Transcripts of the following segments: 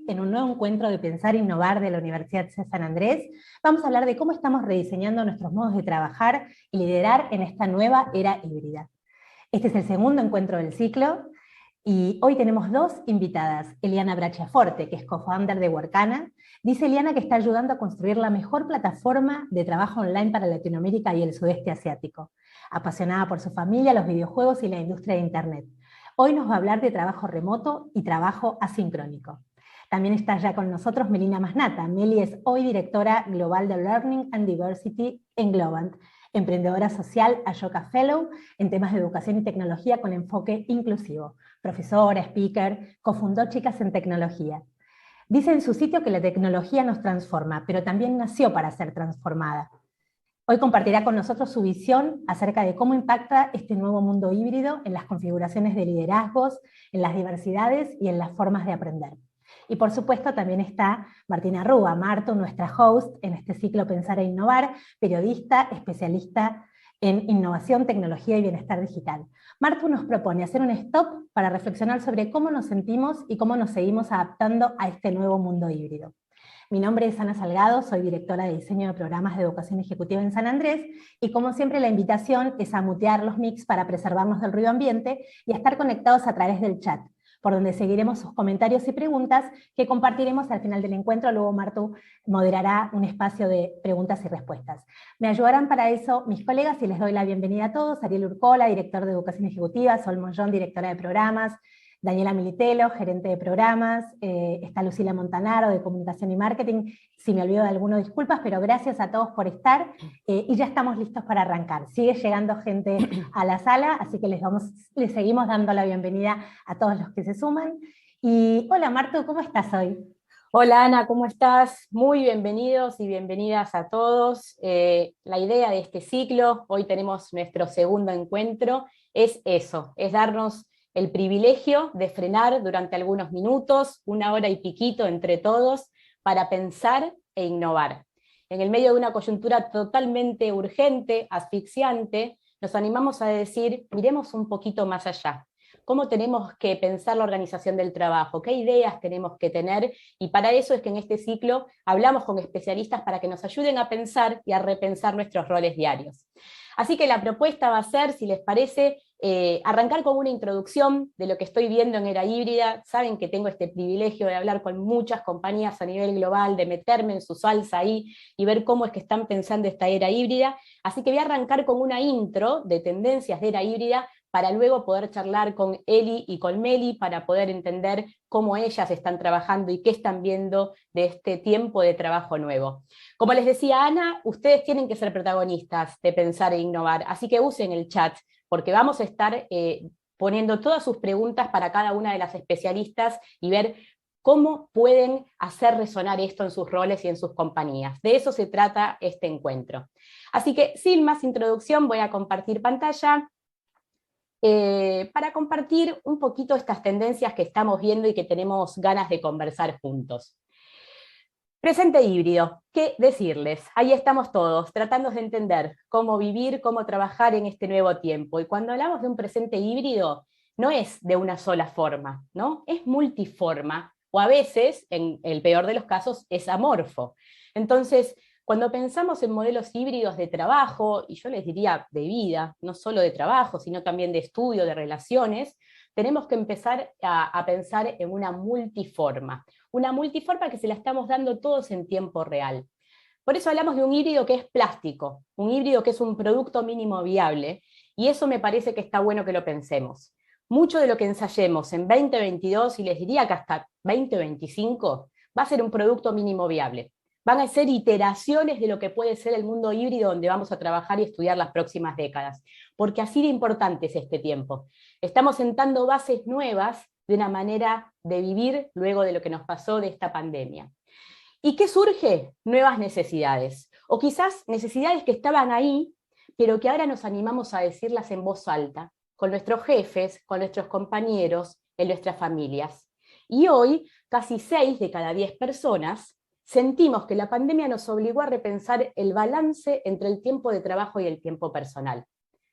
en un nuevo encuentro de Pensar e Innovar de la Universidad de San Andrés. Vamos a hablar de cómo estamos rediseñando nuestros modos de trabajar y liderar en esta nueva era híbrida. Este es el segundo encuentro del ciclo, y hoy tenemos dos invitadas. Eliana Brachiaforte, que es co-founder de Workana. Dice Eliana que está ayudando a construir la mejor plataforma de trabajo online para Latinoamérica y el sudeste asiático. Apasionada por su familia, los videojuegos y la industria de Internet. Hoy nos va a hablar de trabajo remoto y trabajo asincrónico. También está ya con nosotros Melina Masnata. Meli es hoy directora global de Learning and Diversity en Globant, emprendedora social, Ashoka Fellow en temas de educación y tecnología con enfoque inclusivo. Profesora, speaker, cofundó Chicas en Tecnología. Dice en su sitio que la tecnología nos transforma, pero también nació para ser transformada. Hoy compartirá con nosotros su visión acerca de cómo impacta este nuevo mundo híbrido en las configuraciones de liderazgos, en las diversidades y en las formas de aprender. Y por supuesto también está Martina Rúa, Marto, nuestra host en este ciclo Pensar e Innovar, periodista, especialista en innovación, tecnología y bienestar digital. Marto nos propone hacer un stop para reflexionar sobre cómo nos sentimos y cómo nos seguimos adaptando a este nuevo mundo híbrido. Mi nombre es Ana Salgado, soy directora de diseño de programas de educación ejecutiva en San Andrés, y como siempre la invitación es a mutear los mics para preservarnos del ruido ambiente y a estar conectados a través del chat, por donde seguiremos sus comentarios y preguntas que compartiremos al final del encuentro. Luego Martu moderará un espacio de preguntas y respuestas. Me ayudarán para eso mis colegas y les doy la bienvenida a todos. Ariel Urcola, director de Educación Ejecutiva, Sol Monjón, directora de programas, Daniela Militelo, gerente de programas, está Lucila Montanaro de Comunicación y Marketing. Si me olvido de alguno, disculpas, pero gracias a todos por estar, y ya estamos listos para arrancar. Sigue llegando gente a la sala, así que les seguimos dando la bienvenida a todos los que se suman. Y hola Martu, ¿cómo estás hoy? Hola Ana, ¿cómo estás? Muy bienvenidos y bienvenidas a todos. La idea de este ciclo, hoy tenemos nuestro segundo encuentro, es eso, es darnos el privilegio de frenar durante algunos minutos, 1 hora y piquito entre todos, para pensar e innovar. En el medio de una coyuntura totalmente urgente, asfixiante, nos animamos a decir, miremos un poquito más allá. ¿Cómo tenemos que pensar la organización del trabajo? ¿Qué ideas tenemos que tener? Y para eso es que en este ciclo hablamos con especialistas para que nos ayuden a pensar y a repensar nuestros roles diarios. Así que la propuesta va a ser, si les parece, arrancar con una introducción de lo que estoy viendo en era híbrida. Saben que tengo este privilegio de hablar con muchas compañías a nivel global, de meterme en su salsa ahí y ver cómo es que están pensando esta era híbrida. Así que voy a arrancar con una intro de tendencias de era híbrida, para luego poder charlar con Eli y con Meli, para poder entender cómo ellas están trabajando y qué están viendo de este tiempo de trabajo nuevo. Como les decía Ana, ustedes tienen que ser protagonistas de pensar e innovar, así que usen el chat, porque vamos a estar poniendo todas sus preguntas para cada una de las especialistas y ver cómo pueden hacer resonar esto en sus roles y en sus compañías. De eso se trata este encuentro. Así que sin más introducción voy a compartir pantalla, para compartir un poquito estas tendencias que estamos viendo y que tenemos ganas de conversar juntos. Presente híbrido, ¿qué decirles? Ahí estamos todos, tratando de entender cómo vivir, cómo trabajar en este nuevo tiempo. Y cuando hablamos de un presente híbrido, no es de una sola forma, ¿no? Es multiforma, o a veces, en el peor de los casos, es amorfo. Entonces, cuando pensamos en modelos híbridos de trabajo, y yo les diría de vida, no solo de trabajo, sino también de estudio, de relaciones, tenemos que empezar a pensar en una multiforma que se la estamos dando todos en tiempo real. Por eso hablamos de un híbrido que es plástico, un híbrido que es un producto mínimo viable, y eso me parece que está bueno que lo pensemos. Mucho de lo que ensayemos en 2022, y les diría que hasta 2025, va a ser un producto mínimo viable. Van a ser iteraciones de lo que puede ser el mundo híbrido donde vamos a trabajar y estudiar las próximas décadas, porque así de importante es este tiempo. Estamos sentando bases nuevas de una manera de vivir luego de lo que nos pasó de esta pandemia. ¿Y qué surge? Nuevas necesidades, o quizás necesidades que estaban ahí, pero que ahora nos animamos a decirlas en voz alta, con nuestros jefes, con nuestros compañeros, en nuestras familias. Y hoy, casi 6 de cada 10 personas sentimos que la pandemia nos obligó a repensar el balance entre el tiempo de trabajo y el tiempo personal.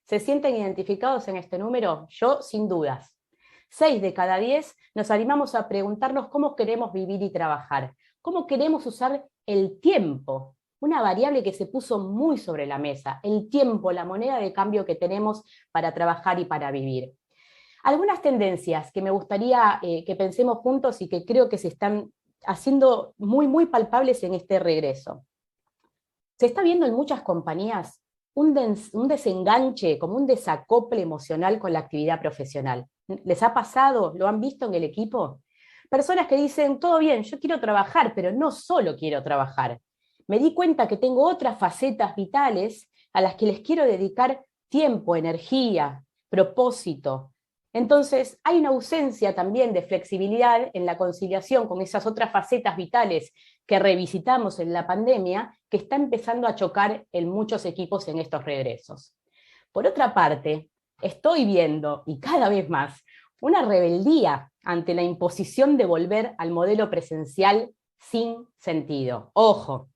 ¿Se sienten identificados en este número? Yo, sin dudas. 6 de cada 10 nos animamos a preguntarnos cómo queremos vivir y trabajar, cómo queremos usar el tiempo, una variable que se puso muy sobre la mesa, el tiempo, la moneda de cambio que tenemos para trabajar y para vivir. Algunas tendencias que me gustaría que pensemos juntos y que creo que se están haciendo muy, muy palpables en este regreso. Se está viendo en muchas compañías un desenganche, como un desacople emocional con la actividad profesional. ¿Les ha pasado? ¿Lo han visto en el equipo? Personas que dicen, todo bien, yo quiero trabajar, pero no solo quiero trabajar. Me di cuenta que tengo otras facetas vitales a las que les quiero dedicar tiempo, energía, propósito. Entonces, hay una ausencia también de flexibilidad en la conciliación con esas otras facetas vitales que revisitamos en la pandemia, que está empezando a chocar en muchos equipos en estos regresos. Por otra parte, estoy viendo, y cada vez más, una rebeldía ante la imposición de volver al modelo presencial sin sentido. Ojo,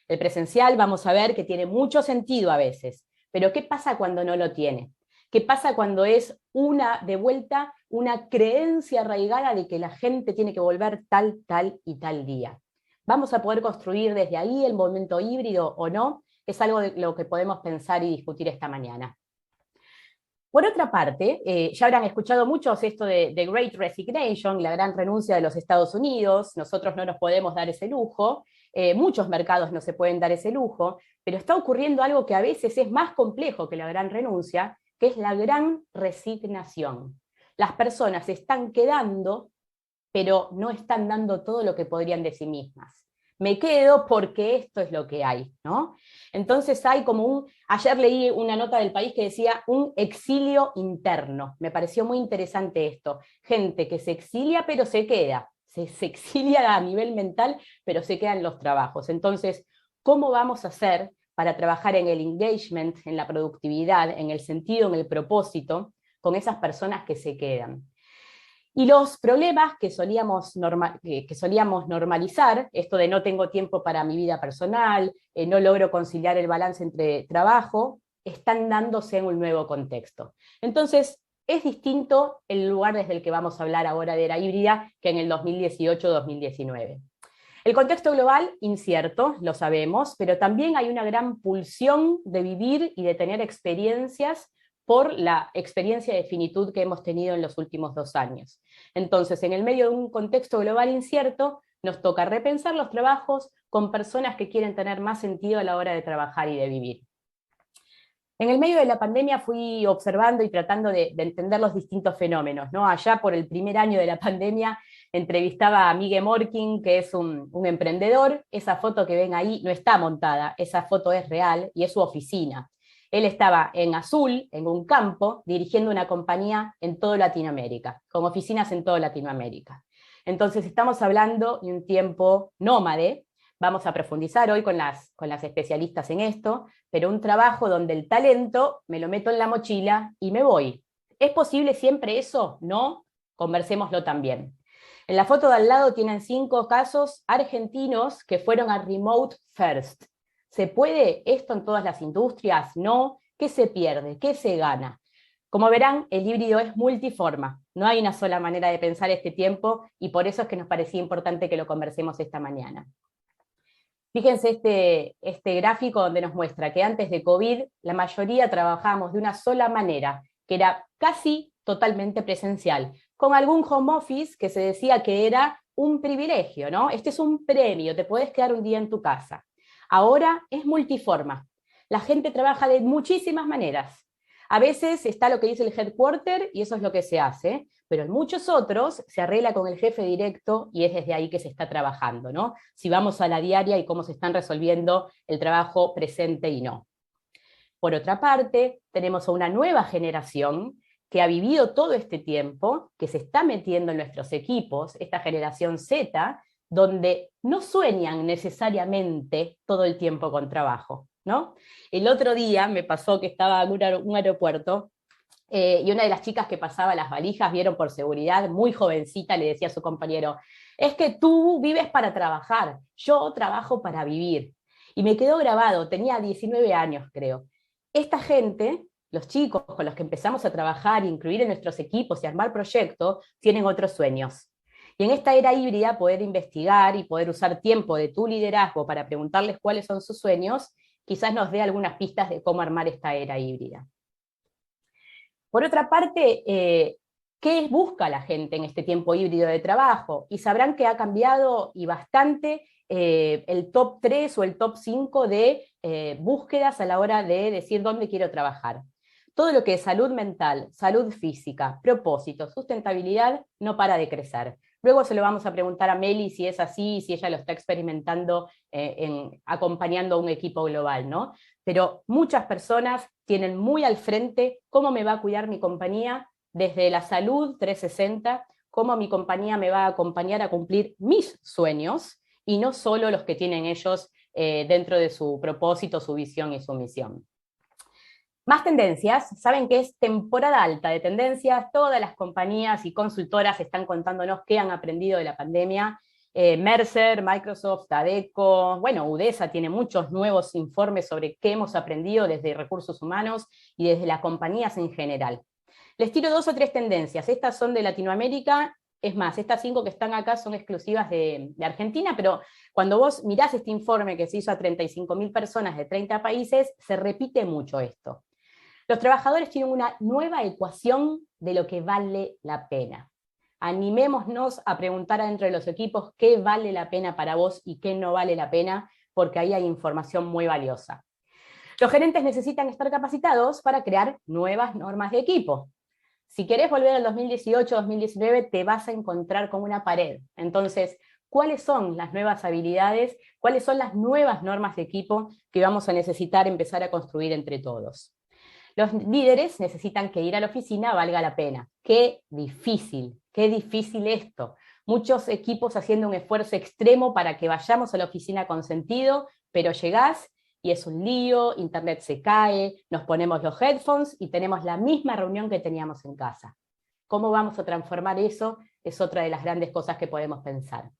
el presencial vamos a ver que tiene mucho sentido a veces, pero ¿qué pasa cuando no lo tiene? ¿Qué pasa cuando es de vuelta una creencia arraigada de que la gente tiene que volver tal, tal y tal día? ¿Vamos a poder construir desde ahí el momento híbrido o no? Es algo de lo que podemos pensar y discutir esta mañana. Por otra parte, ya habrán escuchado muchos esto de Great Resignation, la gran renuncia de los Estados Unidos. Nosotros no nos podemos dar ese lujo, muchos mercados no se pueden dar ese lujo, pero está ocurriendo algo que a veces es más complejo que la gran renuncia, que es la gran resignación. Las personas se están quedando, pero no están dando todo lo que podrían de sí mismas. Me quedo porque esto es lo que hay, ¿no? Entonces hay como ayer leí una nota del País que decía un exilio interno. Me pareció muy interesante esto. Gente que se exilia pero se queda. Se exilia a nivel mental pero se queda en los trabajos. Entonces, ¿cómo vamos a hacer para trabajar en el engagement, en la productividad, en el sentido, en el propósito, con esas personas que se quedan? Y los problemas que solíamos normalizar, esto de no tengo tiempo para mi vida personal, no logro conciliar el balance entre trabajo, están dándose en un nuevo contexto. Entonces, es distinto el lugar desde el que vamos a hablar ahora de era híbrida que en el 2018-2019. El contexto global, incierto, lo sabemos, pero también hay una gran pulsión de vivir y de tener experiencias por la experiencia de finitud que hemos tenido en los últimos 2 años. Entonces, en el medio de un contexto global incierto, nos toca repensar los trabajos con personas que quieren tener más sentido a la hora de trabajar y de vivir. En el medio de la pandemia fui observando y tratando de entender los distintos fenómenos, ¿no? Allá por el primer año de la pandemia entrevistaba a Miguel Morkin, que es un emprendedor. Esa foto que ven ahí no está montada, esa foto es real y es su oficina. Él estaba en azul, en un campo, dirigiendo una compañía en toda Latinoamérica, con oficinas en toda Latinoamérica. Entonces estamos hablando de un tiempo nómade. Vamos a profundizar hoy con las especialistas en esto, pero un trabajo donde el talento me lo meto en la mochila y me voy. ¿Es posible siempre eso? No, conversémoslo también. En la foto de al lado tienen 5 casos argentinos que fueron a remote first. ¿Se puede esto en todas las industrias? No. ¿Qué se pierde? ¿Qué se gana? Como verán, el híbrido es multiforma. No hay una sola manera de pensar este tiempo y por eso es que nos parecía importante que lo conversemos esta mañana. Fíjense este gráfico donde nos muestra que antes de COVID la mayoría trabajábamos de una sola manera, que era casi totalmente presencial, con algún home office que se decía que era un privilegio, ¿no? Este es un premio, te podés quedar un día en tu casa. Ahora es multiforma. La gente trabaja de muchísimas maneras. A veces está lo que dice el headquarter y eso es lo que se hace, pero en muchos otros se arregla con el jefe directo y es desde ahí que se está trabajando, ¿no? Si vamos a la diaria y cómo se están resolviendo el trabajo presente y no. Por otra parte, tenemos a una nueva generación que ha vivido todo este tiempo, que se está metiendo en nuestros equipos, esta generación Z, donde no sueñan necesariamente todo el tiempo con trabajo, ¿no? El otro día me pasó que estaba en un aeropuerto y una de las chicas que pasaba las valijas, vieron por seguridad, muy jovencita, le decía a su compañero, es que tú vives para trabajar, yo trabajo para vivir. Y me quedó grabado, tenía 19 años creo. Esta gente los chicos con los que empezamos a trabajar, incluir en nuestros equipos y armar proyectos, tienen otros sueños. Y en esta era híbrida, poder investigar y poder usar tiempo de tu liderazgo para preguntarles cuáles son sus sueños, quizás nos dé algunas pistas de cómo armar esta era híbrida. Por otra parte, ¿qué busca la gente en este tiempo híbrido de trabajo? Y sabrán que ha cambiado y bastante el top 3 o el top 5 de búsquedas a la hora de decir dónde quiero trabajar. Todo lo que es salud mental, salud física, propósito, sustentabilidad, no para de crecer. Luego se lo vamos a preguntar a Meli si es así, si ella lo está experimentando acompañando a un equipo global, ¿no? Pero muchas personas tienen muy al frente cómo me va a cuidar mi compañía desde la salud 360, cómo mi compañía me va a acompañar a cumplir mis sueños, y no solo los que tienen ellos dentro de su propósito, su visión y su misión. Más tendencias, saben que es temporada alta de tendencias, todas las compañías y consultoras están contándonos qué han aprendido de la pandemia. Mercer, Microsoft, Adecco, bueno, UDESA tiene muchos nuevos informes sobre qué hemos aprendido desde recursos humanos y desde las compañías en general. Les tiro 2 o 3 tendencias, estas son de Latinoamérica, es más, estas 5 que están acá son exclusivas de Argentina, pero cuando vos mirás este informe que se hizo a 35.000 personas de 30 países, se repite mucho esto. Los trabajadores tienen una nueva ecuación de lo que vale la pena. Animémonos a preguntar adentro de los equipos qué vale la pena para vos y qué no vale la pena, porque ahí hay información muy valiosa. Los gerentes necesitan estar capacitados para crear nuevas normas de equipo. Si querés volver al 2018-2019, te vas a encontrar con una pared. Entonces, ¿cuáles son las nuevas habilidades? ¿Cuáles son las nuevas normas de equipo que vamos a necesitar empezar a construir entre todos? Los líderes necesitan que ir a la oficina valga la pena. Qué difícil esto. Muchos equipos haciendo un esfuerzo extremo para que vayamos a la oficina con sentido, pero llegás y es un lío, internet se cae, nos ponemos los headphones y tenemos la misma reunión que teníamos en casa. ¿Cómo vamos a transformar eso? Es otra de las grandes cosas que podemos pensar.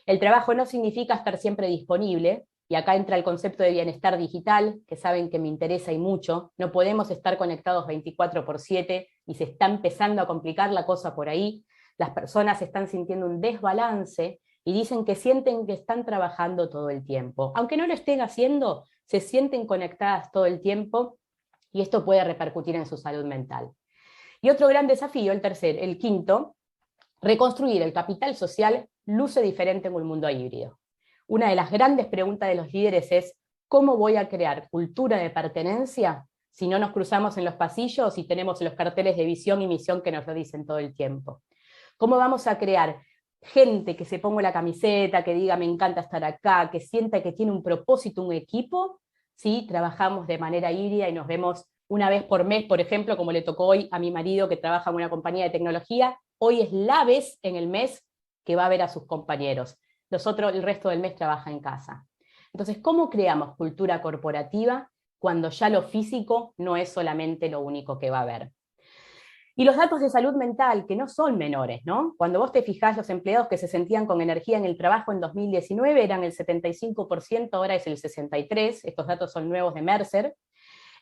El trabajo no significa estar siempre disponible, y acá entra el concepto de bienestar digital, que saben que me interesa y mucho. No podemos estar conectados 24/7 y se está empezando a complicar la cosa por ahí. Las personas están sintiendo un desbalance y dicen que sienten que están trabajando todo el tiempo. Aunque no lo estén haciendo, se sienten conectadas todo el tiempo y esto puede repercutir en su salud mental. Y otro gran desafío, el quinto, reconstruir el capital social luce diferente en un mundo híbrido. Una de las grandes preguntas de los líderes es, ¿cómo voy a crear cultura de pertenencia si no nos cruzamos en los pasillos y tenemos los carteles de visión y misión que nos lo dicen todo el tiempo? ¿Cómo vamos a crear gente que se ponga la camiseta, que diga me encanta estar acá, que sienta que tiene un propósito, un equipo, si trabajamos de manera híbrida y nos vemos una vez por mes, por ejemplo, como le tocó hoy a mi marido que trabaja en una compañía de tecnología? Hoy es la vez en el mes que va a ver a sus compañeros. El resto del mes trabaja en casa. Entonces, ¿cómo creamos cultura corporativa cuando ya lo físico no es solamente lo único que va a haber? Y los datos de salud mental, que no son menores, ¿no? Cuando vos te fijás, los empleados que se sentían con energía en el trabajo en 2019 eran el 75%, ahora es el 63%, estos datos son nuevos de Mercer.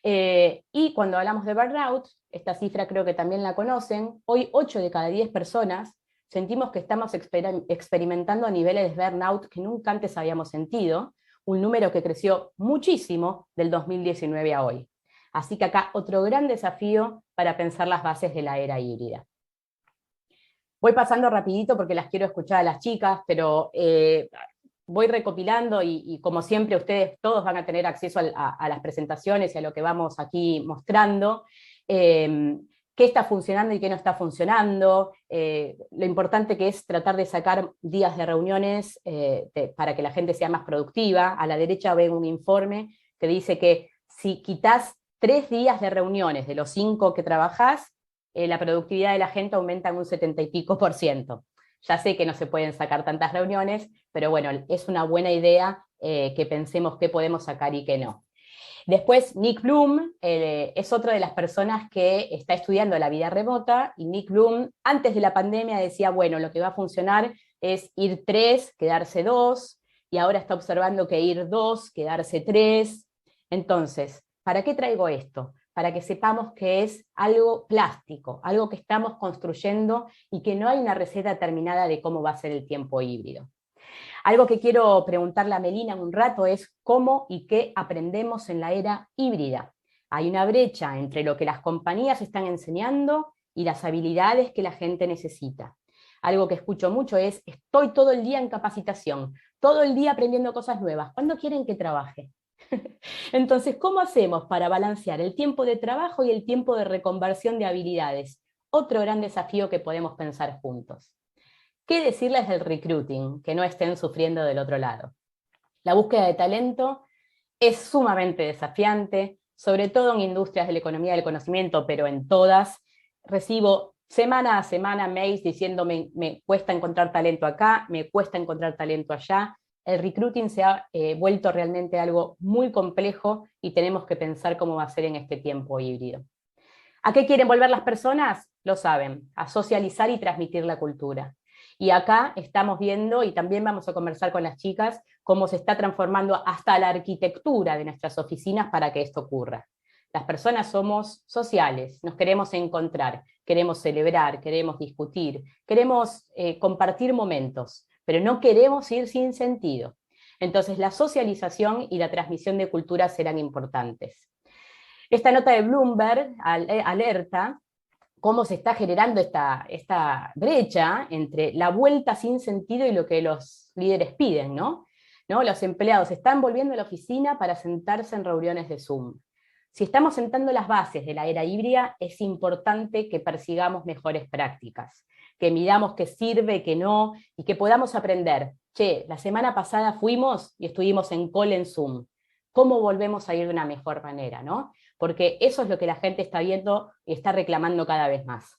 Y cuando hablamos de burnout, esta cifra creo que también la conocen, hoy 8 de cada 10 personas sentimos que estamos experimentando niveles de burnout que nunca antes habíamos sentido, un número que creció muchísimo del 2019 a hoy. Así que acá otro gran desafío para pensar las bases de la era híbrida. Voy pasando rapidito porque las quiero escuchar a las chicas, pero voy recopilando y como siempre ustedes todos van a tener acceso a las presentaciones y a lo que vamos aquí mostrando. Qué está funcionando y qué no está funcionando, lo importante que es tratar de sacar días de reuniones para que la gente sea más productiva. A la derecha ven un informe que dice que si quitas 3 días de reuniones de los 5 que trabajás, la productividad de la gente aumenta en un 70 y pico %. Ya sé que no se pueden sacar tantas reuniones, pero bueno, es una buena idea que pensemos qué podemos sacar y qué no. Después, Nick Bloom es otra de las personas que está estudiando la vida remota, y Nick Bloom, antes de la pandemia, decía, bueno, lo que va a funcionar es ir 3, quedarse 2, y ahora está observando que ir 2, quedarse 3. Entonces, ¿para qué traigo esto? para que sepamos que es algo plástico, algo que estamos construyendo y que no hay una receta terminada de cómo va a ser el tiempo híbrido. Algo que quiero preguntarle a Melina un rato es cómo y qué aprendemos en la era híbrida. Hay una brecha entre lo que las compañías están enseñando y las habilidades que la gente necesita. Algo que escucho mucho es, estoy todo el día en capacitación, todo el día aprendiendo cosas nuevas. ¿Cuándo quieren que trabaje? Entonces, ¿cómo hacemos para balancear el tiempo de trabajo y el tiempo de reconversión de habilidades? Otro gran desafío que podemos pensar juntos. ¿Qué decirles del recruiting? Que no estén sufriendo del otro lado. La búsqueda de talento es sumamente desafiante, sobre todo en industrias de la economía del conocimiento, pero en todas. Recibo semana a semana mails diciéndome, me cuesta encontrar talento acá, me cuesta encontrar talento allá. El recruiting se ha vuelto realmente algo muy complejo y tenemos que pensar cómo va a ser en este tiempo híbrido. ¿A qué quieren volver las personas? Lo saben, a socializar y transmitir la cultura. Y acá estamos viendo, y también vamos a conversar con las chicas, cómo se está transformando hasta la arquitectura de nuestras oficinas para que esto ocurra. Las personas somos sociales, nos queremos encontrar, queremos celebrar, queremos discutir, queremos compartir momentos, pero no queremos ir sin sentido. Entonces la socialización y la transmisión de cultura serán importantes. Esta nota de Bloomberg alerta cómo se está generando esta brecha entre la vuelta sin sentido y lo que los líderes piden, ¿no? Los empleados están volviendo a la oficina para sentarse en reuniones de Zoom. Si estamos sentando las bases de la era híbrida, es importante que persigamos mejores prácticas, que midamos qué sirve, qué no, y que podamos aprender. Che, la semana pasada fuimos y estuvimos en call en Zoom. ¿Cómo volvemos a ir de una mejor manera, no? Porque eso es lo que la gente está viendo y está reclamando cada vez más.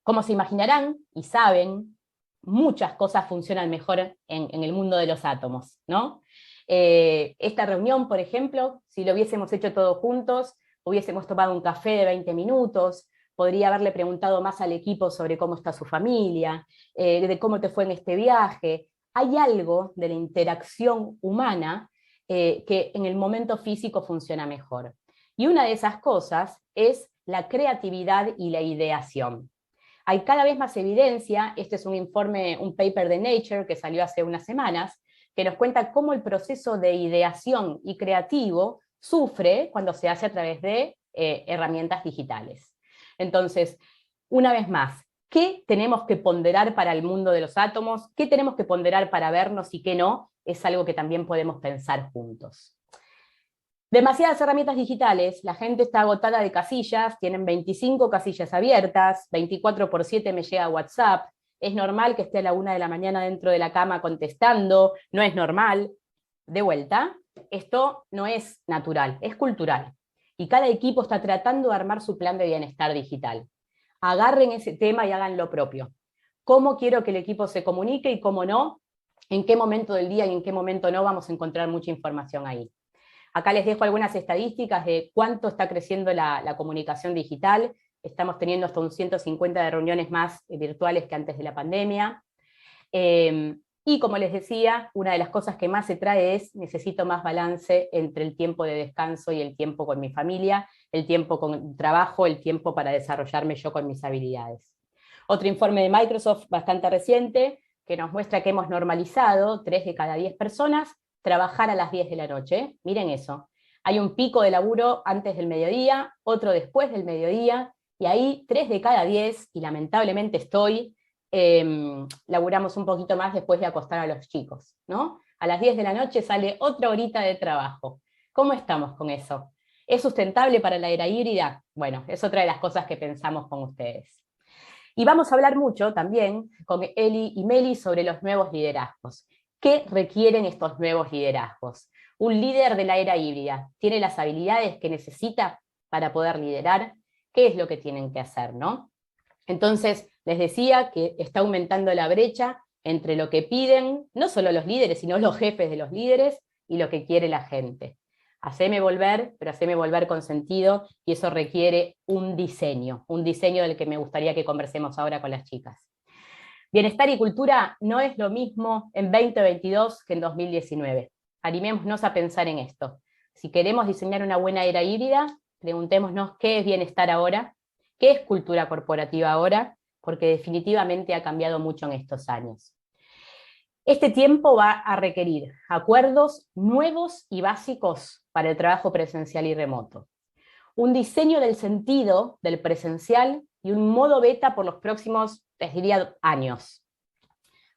Como se imaginarán y saben, muchas cosas funcionan mejor en el mundo de los átomos, ¿no? Esta reunión, por ejemplo, si lo hubiésemos hecho todos juntos, hubiésemos tomado un café de 20 minutos, podría haberle preguntado más al equipo sobre cómo está su familia, de cómo te fue en este viaje. Hay algo de la interacción humana que en el momento físico funciona mejor. Y una de esas cosas es la creatividad y la ideación. Hay cada vez más evidencia, este es un informe, un paper de Nature que salió hace unas semanas, que nos cuenta cómo el proceso de ideación y creativo sufre cuando se hace a través de herramientas digitales. Entonces, una vez más, ¿qué tenemos que ponderar para el mundo de los átomos? ¿Qué tenemos que ponderar para vernos y qué no? Es algo que también podemos pensar juntos. Demasiadas herramientas digitales, la gente está agotada de casillas, tienen 25 casillas abiertas, 24/7 me llega WhatsApp, es normal que esté a la 1 de la mañana dentro de la cama contestando, no es normal. De vuelta, esto no es natural, es cultural. Y cada equipo está tratando de armar su plan de bienestar digital. Agarren ese tema y hagan lo propio. ¿Cómo quiero que el equipo se comunique y cómo no? ¿En qué momento del día y en qué momento no? Vamos a encontrar mucha información ahí. Acá les dejo algunas estadísticas de cuánto está creciendo la comunicación digital. Estamos teniendo hasta un 150 de reuniones más virtuales que antes de la pandemia. Y como les decía, una de las cosas que más se trae es, necesito más balance entre el tiempo de descanso y el tiempo con mi familia, el tiempo con trabajo, el tiempo para desarrollarme yo con mis habilidades. Otro informe de Microsoft bastante reciente, que nos muestra que hemos normalizado 3 de cada 10 personas trabajar a las 10 de la noche. Miren eso. Hay un pico de laburo antes del mediodía, otro después del mediodía, y ahí 3 de cada 10, y lamentablemente laburamos un poquito más después de acostar a los chicos, ¿no? A las 10 de la noche sale otra horita de trabajo. ¿Cómo estamos con eso? ¿Es sustentable para la era híbrida? Bueno, es otra de las cosas que pensamos con ustedes. Y vamos a hablar mucho también con Eli y Meli sobre los nuevos liderazgos. ¿Qué requieren estos nuevos liderazgos? Un líder de la era híbrida, ¿tiene las habilidades que necesita para poder liderar? ¿Qué es lo que tienen que hacer, no? Entonces, les decía que está aumentando la brecha entre lo que piden, no solo los líderes, sino los jefes de los líderes, y lo que quiere la gente. Haceme volver, pero haceme volver con sentido, y eso requiere un diseño del que me gustaría que conversemos ahora con las chicas. Bienestar y cultura no es lo mismo en 2022 que en 2019. Animémonos a pensar en esto. Si queremos diseñar una buena era híbrida, preguntémonos qué es bienestar ahora, qué es cultura corporativa ahora, porque definitivamente ha cambiado mucho en estos años. Este tiempo va a requerir acuerdos nuevos y básicos para el trabajo presencial y remoto, un diseño del sentido del presencial y un modo beta por los próximos, les diría, años.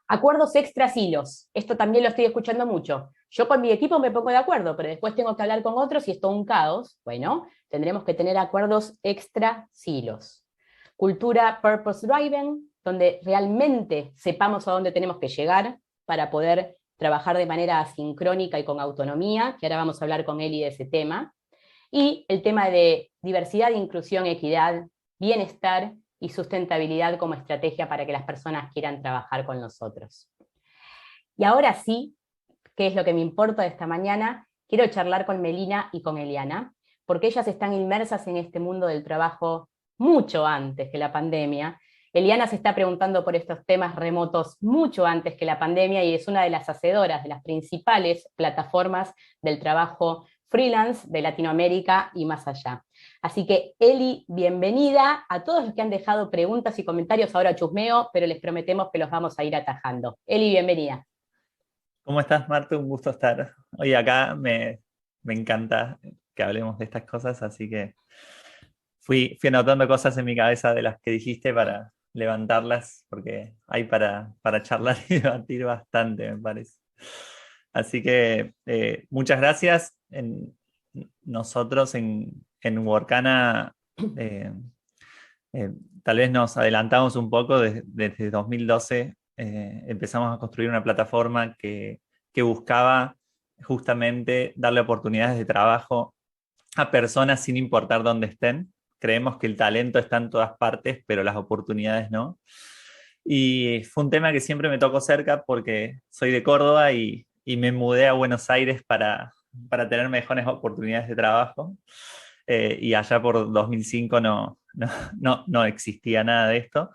Acuerdos extra silos, esto también lo estoy escuchando mucho. Yo con mi equipo me pongo de acuerdo, pero después tengo que hablar con otros y es todo un caos. Bueno, tendremos que tener acuerdos extra silos. Cultura purpose driven, donde realmente sepamos a dónde tenemos que llegar para poder trabajar de manera asincrónica y con autonomía, que ahora vamos a hablar con Eli de ese tema. Y el tema de diversidad, inclusión, equidad, bienestar y sustentabilidad como estrategia para que las personas quieran trabajar con nosotros. Y ahora sí, ¿qué es lo que me importa de esta mañana? Quiero charlar con Melina y con Eliana, porque ellas están inmersas en este mundo del trabajo mucho antes que la pandemia. Eliana se está preguntando por estos temas remotos mucho antes que la pandemia y es una de las hacedoras de las principales plataformas del trabajo freelance de Latinoamérica y más allá. Así que, Eli, bienvenida. A todos los que han dejado preguntas y comentarios, ahora chusmeo, pero les prometemos que los vamos a ir atajando. Eli, bienvenida. ¿Cómo estás, Marta? Un gusto estar hoy acá. Me encanta que hablemos de estas cosas, así que fui anotando cosas en mi cabeza de las que dijiste para levantarlas, porque hay para charlar y debatir bastante, me parece. Así que muchas gracias. Nosotros en Workana tal vez nos adelantamos un poco desde 2012. Empezamos a construir una plataforma que buscaba justamente darle oportunidades de trabajo a personas sin importar dónde estén. Creemos que el talento está en todas partes, pero las oportunidades no. Y fue un tema que siempre me tocó cerca porque soy de Córdoba y me mudé a Buenos Aires para tener mejores oportunidades de trabajo. Y allá por 2005 no existía nada de esto.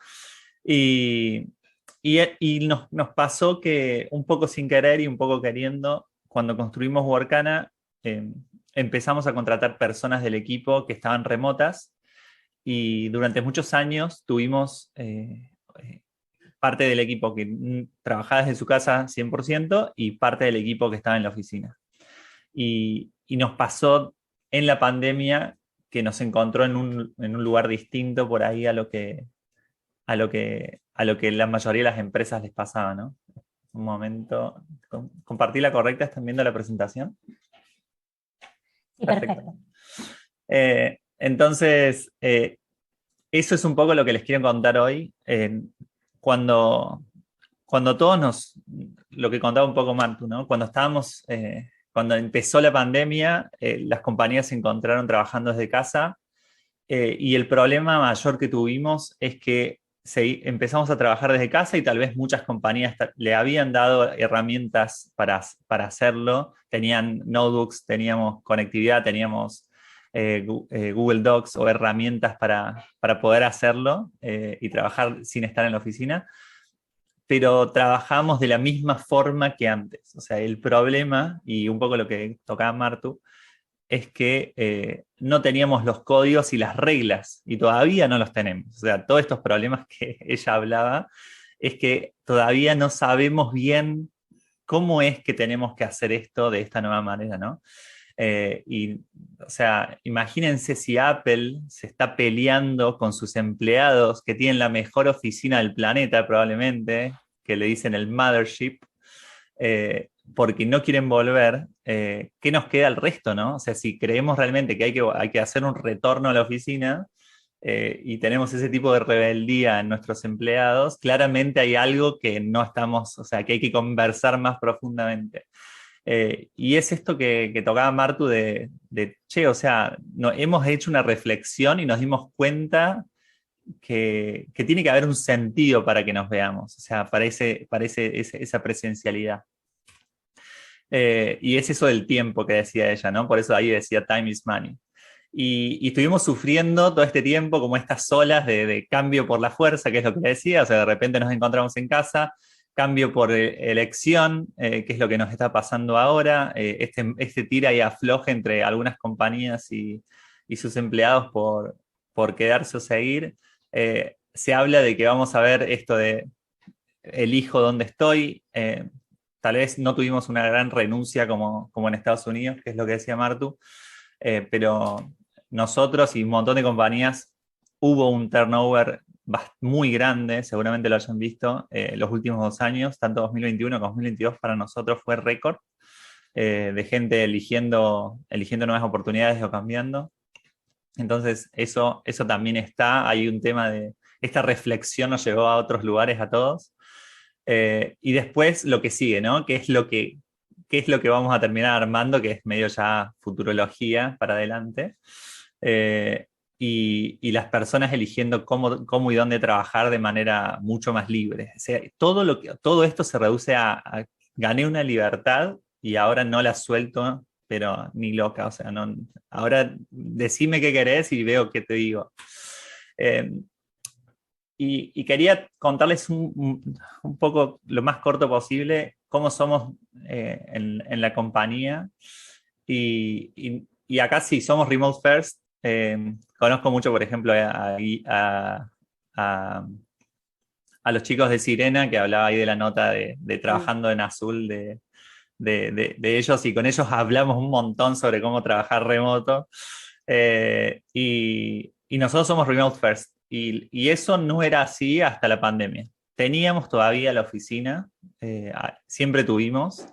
Y nos pasó que un poco sin querer y un poco queriendo, cuando construimos Workana, empezamos a contratar personas del equipo que estaban remotas y durante muchos años tuvimos parte del equipo que trabajaba desde su casa 100% y parte del equipo que estaba en la oficina. Y nos pasó en la pandemia que nos encontró en un lugar distinto por ahí a lo que la mayoría de las empresas les pasaba, ¿no? Un momento. ¿Compartí la correcta? ¿Están viendo la presentación? Sí, perfecto. Entonces, eso es un poco lo que les quiero contar hoy. Cuando todos lo que contaba un poco Martu, ¿no? Cuando empezó la pandemia, las compañías se encontraron trabajando desde casa y el problema mayor que tuvimos es que empezamos a trabajar desde casa y tal vez muchas compañías le habían dado herramientas para hacerlo. Tenían notebooks, teníamos conectividad, teníamos Google Docs o herramientas para poder hacerlo y trabajar sin estar en la oficina, pero trabajamos de la misma forma que antes. O sea, el problema, y un poco lo que tocaba Martu, es que no teníamos los códigos y las reglas, y todavía no los tenemos. O sea, todos estos problemas que ella hablaba, es que todavía no sabemos bien cómo es que tenemos que hacer esto de esta nueva manera, ¿no? O sea, imagínense si Apple se está peleando con sus empleados que tienen la mejor oficina del planeta, probablemente, que le dicen el mothership, porque no quieren volver, ¿qué nos queda al resto, no? O sea, si creemos realmente que hay que hacer un retorno a la oficina y tenemos ese tipo de rebeldía en nuestros empleados, claramente hay algo que no estamos, o sea, que hay que conversar más profundamente. Y es esto que tocaba Martu che, o sea, hemos hecho una reflexión y nos dimos cuenta que tiene que haber un sentido para que nos veamos, o sea, para esa presencialidad. Y es eso del tiempo que decía ella, ¿no? Por eso ahí decía time is money. Y estuvimos sufriendo todo este tiempo como estas olas de cambio por la fuerza, que es lo que decía, o sea, de repente nos encontramos en casa, cambio por elección, que es lo que nos está pasando ahora, este tira y afloje entre algunas compañías y y sus empleados por quedarse o seguir. Se habla de que vamos a ver esto de elijo dónde estoy. Tal vez no tuvimos una gran renuncia como en Estados Unidos, que es lo que decía Martu, pero nosotros y un montón de compañías hubo un turnover muy grande, seguramente lo hayan visto, los últimos 2 años, tanto 2021 como 2022 para nosotros fue récord, de gente eligiendo nuevas oportunidades o cambiando. Entonces eso también está, hay un tema de, esta reflexión nos llevó a otros lugares a todos. Y después lo que sigue, ¿no? ¿Qué es lo que vamos a terminar armando? Que es medio ya futurología para adelante. Y las personas eligiendo cómo y dónde trabajar de manera mucho más libre. O sea, todo esto se reduce a gané una libertad y ahora no la suelto, pero ni loca. O sea, no, ahora decime qué querés y veo qué te digo. Y quería contarles un poco, lo más corto posible, cómo somos en la compañía. Y acá sí, somos remote first. Conozco mucho, por ejemplo, a los chicos de Sirena, que hablaba ahí de la nota de trabajando en azul de ellos, y con ellos hablamos un montón sobre cómo trabajar remoto. Y nosotros somos remote first. Y eso no era así hasta la pandemia. Teníamos todavía la oficina, siempre tuvimos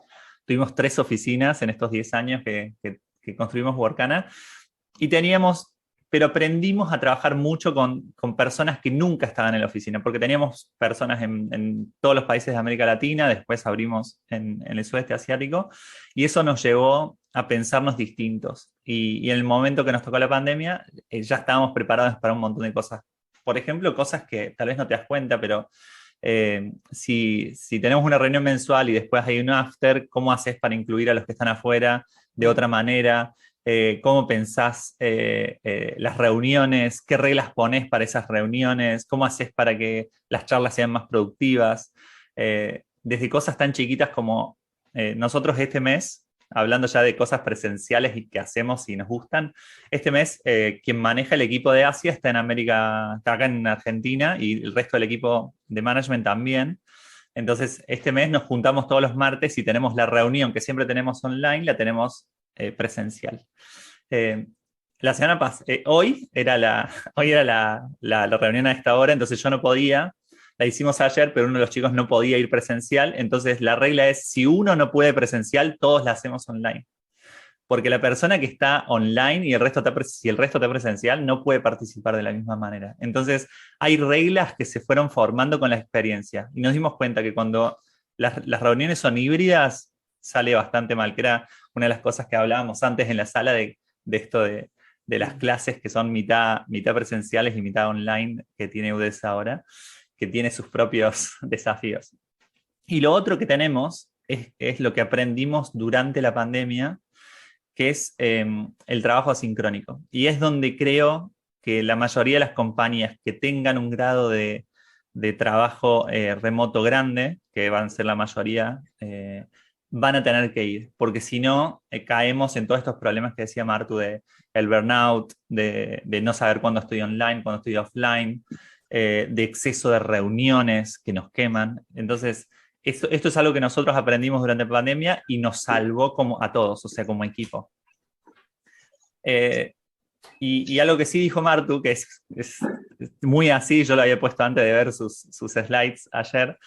3 oficinas en estos 10 años que construimos Workana, pero aprendimos a trabajar mucho con personas que nunca estaban en la oficina, porque teníamos personas en todos los países de América Latina, después abrimos en el sudeste asiático, y eso nos llevó a pensarnos distintos. Y en el momento que nos tocó la pandemia, ya estábamos preparados para un montón de cosas. Por ejemplo, cosas que tal vez no te das cuenta, pero si tenemos una reunión mensual y después hay un after, ¿cómo haces para incluir a los que están afuera de otra manera? ¿Cómo pensás las reuniones? ¿Qué reglas ponés para esas reuniones? ¿Cómo haces para que las charlas sean más productivas? Desde cosas tan chiquitas como nosotros este mes, hablando ya de cosas presenciales y que hacemos y nos gustan, este mes quien maneja el equipo de Asia está está acá en Argentina, y el resto del equipo de management también. Entonces, este mes nos juntamos todos los martes y tenemos la reunión que siempre tenemos online, la tenemos presencial. La semana pasada, hoy era la reunión a esta hora, entonces yo no podía. La hicimos ayer, pero uno de los chicos no podía ir presencial. Entonces la regla es, si uno no puede presencial, todos la hacemos online. Porque la persona que está online y si el resto está presencial, no puede participar de la misma manera. Entonces hay reglas que se fueron formando con la experiencia. Y nos dimos cuenta que cuando las reuniones son híbridas, sale bastante mal, que era una de las cosas que hablábamos antes en la sala de esto de las clases que son mitad presenciales y mitad online que tiene UDES ahora, que tiene sus propios desafíos. Y lo otro que tenemos es lo que aprendimos durante la pandemia, que es el trabajo asincrónico. Y es donde creo que la mayoría de las compañías que tengan un grado de trabajo remoto grande, que van a ser la mayoría, van a tener que ir, porque si no, caemos en todos estos problemas que decía Martu, de el burnout, de no saber cuándo estoy online, cuándo estoy offline, de exceso de reuniones que nos queman. Entonces, esto es algo que nosotros aprendimos durante la pandemia y nos salvó a todos, o sea, como equipo. Y algo que sí dijo Martu, que es muy así, yo lo había puesto antes de ver sus slides ayer,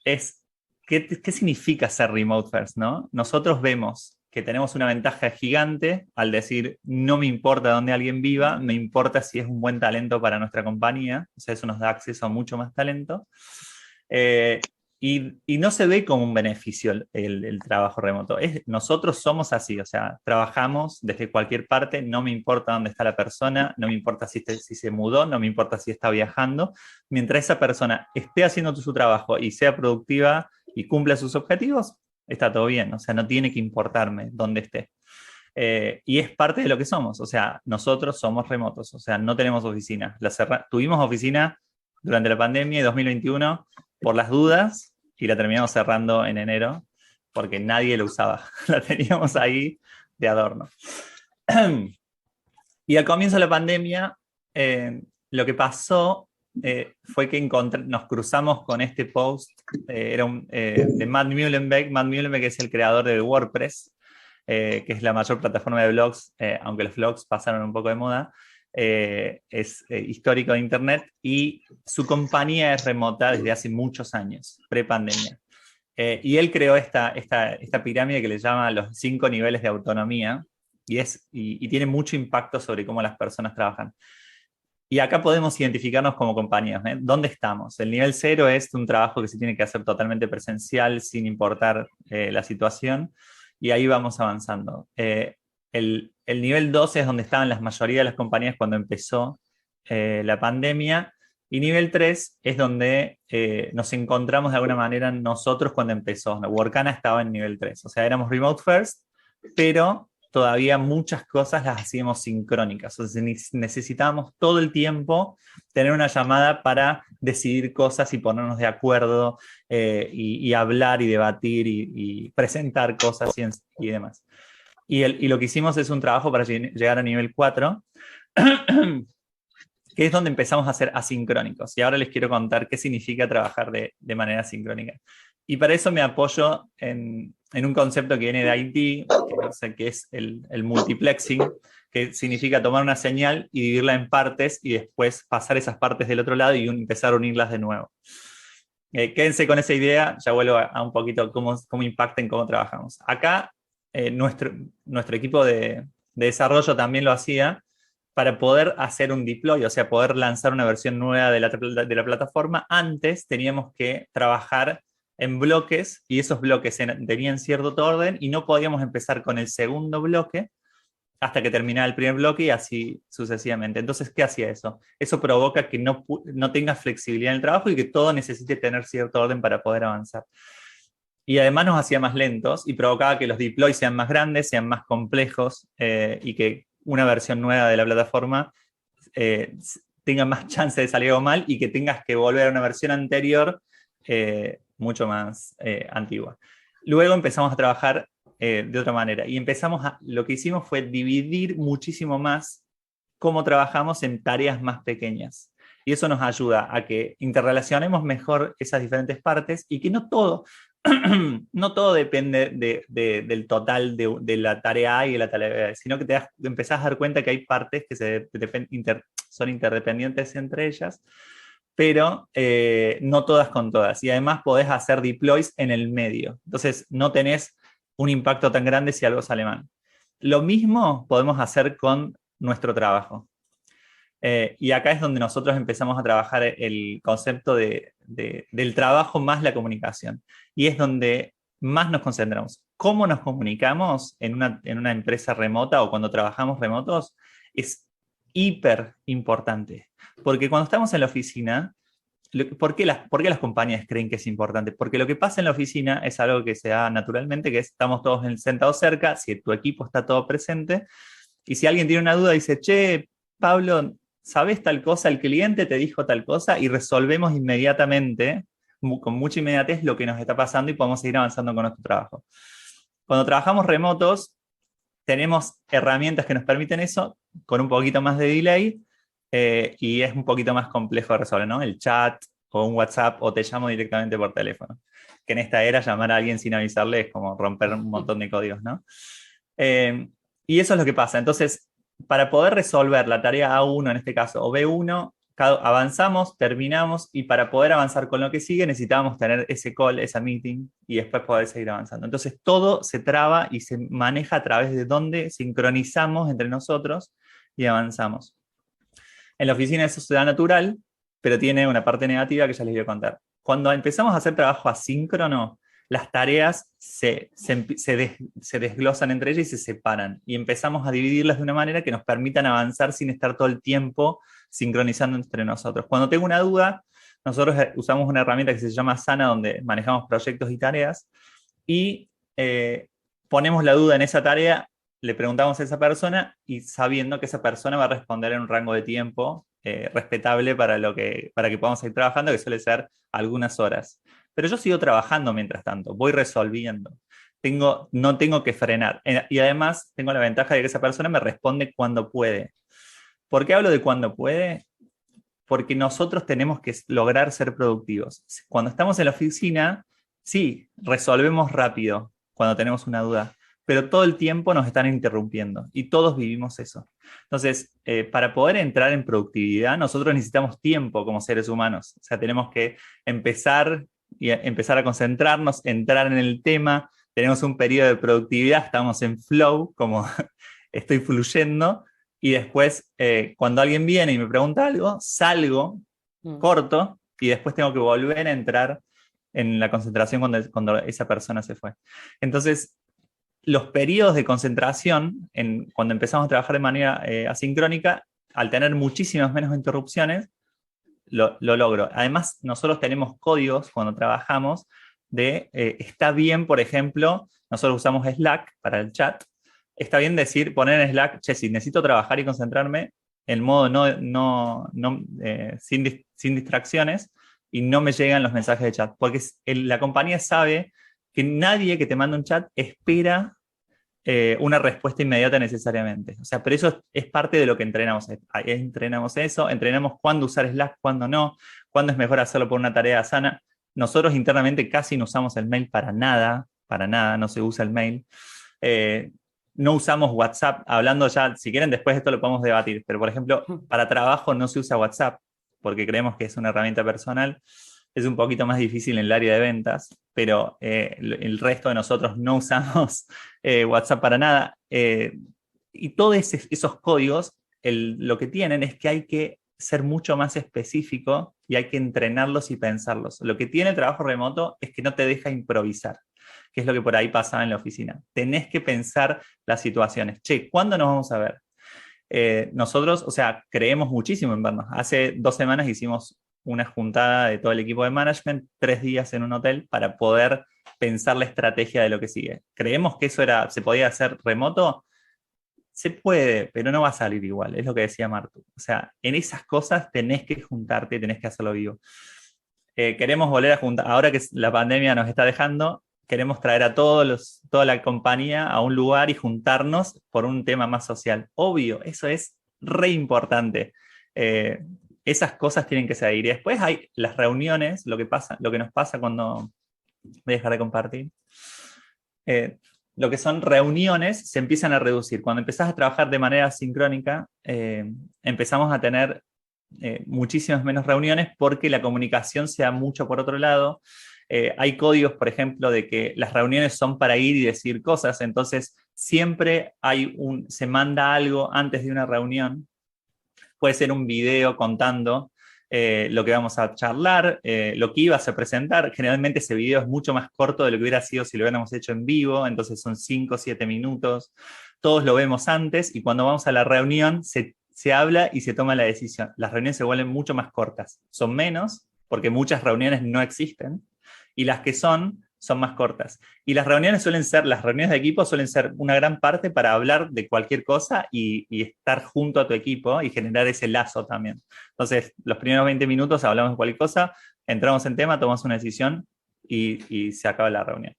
es ¿qué significa ser remote first, ¿no? Nosotros vemos que tenemos una ventaja gigante al decir, no me importa dónde alguien viva, me importa si es un buen talento para nuestra compañía, o sea, eso nos da acceso a mucho más talento. Y no se ve como un beneficio el trabajo remoto. Nosotros somos así, o sea, trabajamos desde cualquier parte, no me importa dónde está la persona, no me importa si se mudó, no me importa si está viajando, mientras esa persona esté haciendo su trabajo y sea productiva y cumpla sus objetivos, está todo bien, o sea, no tiene que importarme dónde esté. Y es parte de lo que somos, o sea, nosotros somos remotos, o sea, no tenemos oficina. Tuvimos oficina durante la pandemia de 2021 por las dudas y la terminamos cerrando en enero porque nadie la usaba, la teníamos ahí de adorno. Y al comienzo de la pandemia, lo que pasó fue que nos cruzamos con este post, de Matt Mullenweg. Matt Mullenweg es el creador de WordPress, que es la mayor plataforma de blogs, aunque los blogs pasaron un poco de moda. Es histórico de Internet y su compañía es remota desde hace muchos años, pre-pandemia. Y él creó esta pirámide que le llama los 5 niveles de autonomía y tiene mucho impacto sobre cómo las personas trabajan. Y acá podemos identificarnos como compañías, ¿eh? ¿Dónde estamos? El nivel 0 es un trabajo que se tiene que hacer totalmente presencial sin importar la situación, y ahí vamos avanzando. El nivel 2 es donde estaban la mayoría de las compañías cuando empezó la pandemia, y nivel 3 es donde nos encontramos de alguna manera nosotros cuando empezó. Workana estaba en nivel 3, o sea, éramos remote first, pero todavía muchas cosas las hacíamos sincrónicas. O sea, necesitábamos todo el tiempo tener una llamada para decidir cosas y ponernos de acuerdo, y hablar y debatir y presentar cosas y demás. Y lo que hicimos es un trabajo para llegar a nivel 4, que es donde empezamos a ser asincrónicos. Y ahora les quiero contar qué significa trabajar de manera asincrónica. Y para eso me apoyo en un concepto que viene de IT, que es el multiplexing, que significa tomar una señal y dividirla en partes y después pasar esas partes del otro lado y empezar a unirlas de nuevo. Quédense con esa idea, ya vuelvo a un poquito cómo impacta en cómo trabajamos. Acá nuestro equipo de desarrollo también lo hacía para poder hacer un deploy, o sea, poder lanzar una versión nueva de la plataforma. Antes teníamos que trabajar en bloques y esos bloques tenían cierto orden y no podíamos empezar con el segundo bloque hasta que terminara el primer bloque y así sucesivamente. Entonces, ¿qué hacía eso? Eso provoca que no tengas flexibilidad en el trabajo y que todo necesite tener cierto orden para poder avanzar. Y además nos hacía más lentos y provocaba que los deploys sean más grandes, sean más complejos, y que una versión nueva de la plataforma tenga más chance de salir algo mal y que tengas que volver a una versión anterior mucho más antigua. Luego empezamos a trabajar de otra manera y lo que hicimos fue dividir muchísimo más cómo trabajamos en tareas más pequeñas. Y eso nos ayuda a que interrelacionemos mejor esas diferentes partes y que no todo depende del total de la tarea A y de la tarea B, sino que empezás a dar cuenta que hay partes que son interdependientes entre ellas, pero no todas con todas. Y además podés hacer deploys en el medio. Entonces no tenés un impacto tan grande si algo sale mal. Lo mismo podemos hacer con nuestro trabajo. Y acá es donde nosotros empezamos a trabajar el concepto del trabajo más la comunicación. Y es donde más nos concentramos. ¿Cómo nos comunicamos en una empresa remota o cuando trabajamos remotos? Es hiper importante. Porque cuando estamos en la oficina, ¿por qué las compañías creen que es importante? Porque lo que pasa en la oficina es algo que se da naturalmente, que estamos todos sentados cerca, si tu equipo está todo presente, y si alguien tiene una duda, dice, che, Pablo, ¿sabes tal cosa? El cliente te dijo tal cosa, y resolvemos inmediatamente, con mucha inmediatez, lo que nos está pasando y podemos seguir avanzando con nuestro trabajo. Cuando trabajamos remotos, tenemos herramientas que nos permiten eso con un poquito más de delay, y es un poquito más complejo de resolver, ¿no? El chat o un WhatsApp o te llamo directamente por teléfono. Que en esta era llamar a alguien sin avisarle es como romper un montón de códigos, ¿no? Y eso es lo que pasa. Entonces, para poder resolver la tarea A1 en este caso o B1, avanzamos, terminamos, y para poder avanzar con lo que sigue necesitábamos tener ese call, esa meeting, y después poder seguir avanzando. Entonces todo se traba y se maneja a través de donde sincronizamos entre nosotros y avanzamos. En la oficina eso se da natural, pero tiene una parte negativa que ya les voy a contar. Cuando empezamos a hacer trabajo asíncrono, las tareas se desglosan entre ellas y se separan. Y empezamos a dividirlas de una manera que nos permitan avanzar sin estar todo el tiempo sincronizando entre nosotros. Cuando tengo una duda, nosotros usamos una herramienta que se llama Asana, donde manejamos proyectos y tareas, y ponemos la duda en esa tarea, le preguntamos a esa persona y sabiendo que esa persona va a responder en un rango de tiempo respetable para que podamos seguir trabajando, que suele ser algunas horas. Pero yo sigo trabajando mientras tanto, voy resolviendo. No tengo que frenar. Y además tengo la ventaja de que esa persona me responde cuando puede. ¿Por qué hablo de cuando puede? Porque nosotros tenemos que lograr ser productivos. Cuando estamos en la oficina, sí, resolvemos rápido cuando tenemos una duda, pero todo el tiempo nos están interrumpiendo y todos vivimos eso. Entonces, para poder entrar en productividad, nosotros necesitamos tiempo como seres humanos. O sea, tenemos que empezar a concentrarnos, entrar en el tema. Tenemos un periodo de productividad, estamos en flow, como estoy fluyendo, y después, cuando alguien viene y me pregunta algo, salgo, corto, y después tengo que volver a entrar en la concentración cuando esa persona se fue. Entonces, los periodos de concentración, cuando empezamos a trabajar de manera asincrónica, al tener muchísimas menos interrupciones, lo logro. Además, nosotros tenemos códigos cuando trabajamos está bien, por ejemplo, nosotros usamos Slack para el chat. Está bien poner en Slack, che, si necesito trabajar y concentrarme, en modo sin distracciones, y no me llegan los mensajes de chat, porque la compañía sabe que nadie que te manda un chat espera una respuesta inmediata necesariamente. O sea, pero eso es parte de lo que entrenamos. Entrenamos eso, entrenamos cuándo usar Slack, cuándo no, cuándo es mejor hacerlo por una tarea sana. Nosotros internamente casi no usamos el mail para nada, no se usa el mail. No usamos WhatsApp, hablando ya, si quieren después esto lo podemos debatir, pero por ejemplo, para trabajo no se usa WhatsApp, porque creemos que es una herramienta personal. Es un poquito más difícil en el área de ventas, pero el resto de nosotros no usamos WhatsApp para nada. Y todos esos códigos, lo que tienen es que hay que ser mucho más específico y hay que entrenarlos y pensarlos. Lo que tiene el trabajo remoto es que no te deja improvisar, que es lo que por ahí pasaba en la oficina. Tenés que pensar las situaciones. Che, ¿cuándo nos vamos a ver? Nosotros, o sea, creemos muchísimo en vernos. Hace 2 semanas hicimos una juntada de todo el equipo de management, 3 días en un hotel, para poder pensar la estrategia de lo que sigue. ¿Creemos que eso se podía hacer remoto? Se puede, pero no va a salir igual, es lo que decía Martu. O sea, en esas cosas tenés que juntarte, tenés que hacerlo vivo. Queremos volver a juntar, ahora que la pandemia nos está dejando, queremos traer a toda la compañía a un lugar y juntarnos por un tema más social. Obvio, eso es re importante. Esas cosas tienen que seguir. Y después hay las reuniones, lo que nos pasa cuando... Voy a dejar de compartir. Lo que son reuniones se empiezan a reducir. Cuando empezás a trabajar de manera sincrónica, empezamos a tener muchísimas menos reuniones porque la comunicación se da mucho por otro lado. Hay códigos, por ejemplo, de que las reuniones son para ir y decir cosas, entonces siempre se manda algo antes de una reunión. Puede ser un video contando lo que vamos a charlar, lo que ibas a presentar. Generalmente ese video es mucho más corto de lo que hubiera sido si lo hubiéramos hecho en vivo, entonces son 5 o 7 minutos. Todos lo vemos antes y cuando vamos a la reunión se habla y se toma la decisión. Las reuniones se vuelven mucho más cortas. Son menos, porque muchas reuniones no existen, y las que son más cortas. Y las reuniones de equipo suelen ser una gran parte para hablar de cualquier cosa y estar junto a tu equipo y generar ese lazo también. Entonces, los primeros 20 minutos hablamos de cualquier cosa, entramos en tema, tomamos una decisión y se acaba la reunión.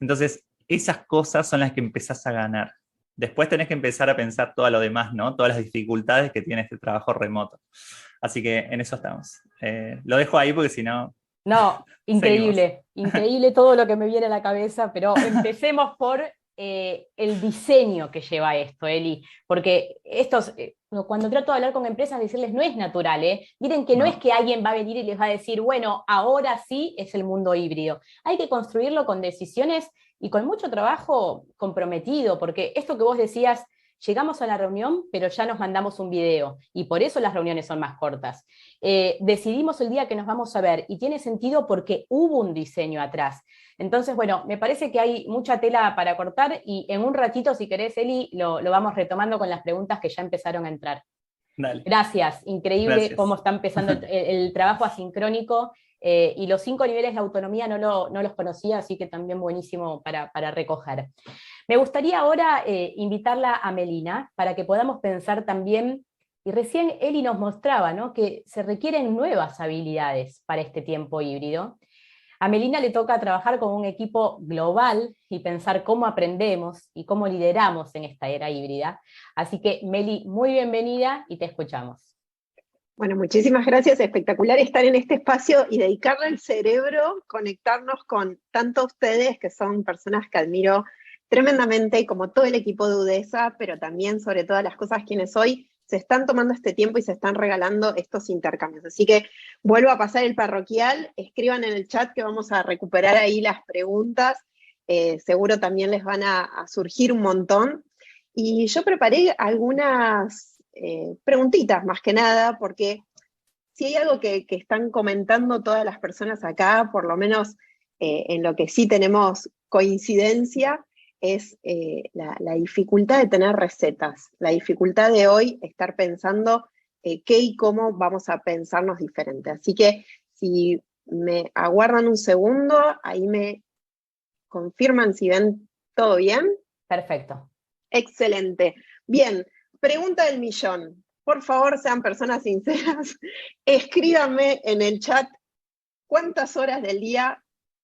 Entonces, esas cosas son las que empezás a ganar. Después tenés que empezar a pensar todo lo demás, ¿no? Todas las dificultades que tiene este trabajo remoto. Así que en eso estamos. Lo dejo ahí porque si no... No, increíble, increíble todo lo que me viene a la cabeza, pero empecemos por el diseño que lleva esto, Eli, porque cuando trato de hablar con empresas, decirles no es natural, miren que no es que alguien va a venir y les va a decir, bueno, ahora sí es el mundo híbrido. Hay que construirlo con decisiones y con mucho trabajo comprometido, porque esto que vos decías, llegamos a la reunión, pero ya nos mandamos un video, y por eso las reuniones son más cortas. Decidimos el día que nos vamos a ver, y tiene sentido porque hubo un diseño atrás. Entonces, bueno, me parece que hay mucha tela para cortar, y en un ratito, si querés, Eli, lo vamos retomando con las preguntas que ya empezaron a entrar. Dale. Gracias, increíble. Gracias. Cómo está empezando el trabajo asincrónico, y los 5 niveles de autonomía no los conocía, así que también buenísimo para recoger. Me gustaría ahora invitarla a Melina para que podamos pensar también, y recién Eli nos mostraba, ¿no?, que se requieren nuevas habilidades para este tiempo híbrido. A Melina le toca trabajar con un equipo global y pensar cómo aprendemos y cómo lideramos en esta era híbrida. Así que, Meli, muy bienvenida y te escuchamos. Bueno, muchísimas gracias. Espectacular estar en este espacio y dedicarle el cerebro, conectarnos con tanto ustedes, que son personas que admiro tremendamente, como todo el equipo de UDESA, pero también, sobre todas las cosas, quienes hoy se están tomando este tiempo y se están regalando estos intercambios. Así que vuelvo a pasar el parroquial, escriban en el chat que vamos a recuperar ahí las preguntas, seguro también les van a surgir un montón. Y yo preparé algunas preguntitas más que nada, porque si hay algo que están comentando todas las personas acá, por lo menos en lo que sí tenemos coincidencia, es la dificultad de tener recetas, la dificultad de hoy estar pensando qué y cómo vamos a pensarnos diferente. Así que si me aguardan un segundo, ahí me confirman si ven todo bien. Perfecto. Excelente. Bien, pregunta del millón. Por favor, sean personas sinceras. Escríbanme en el chat cuántas horas del día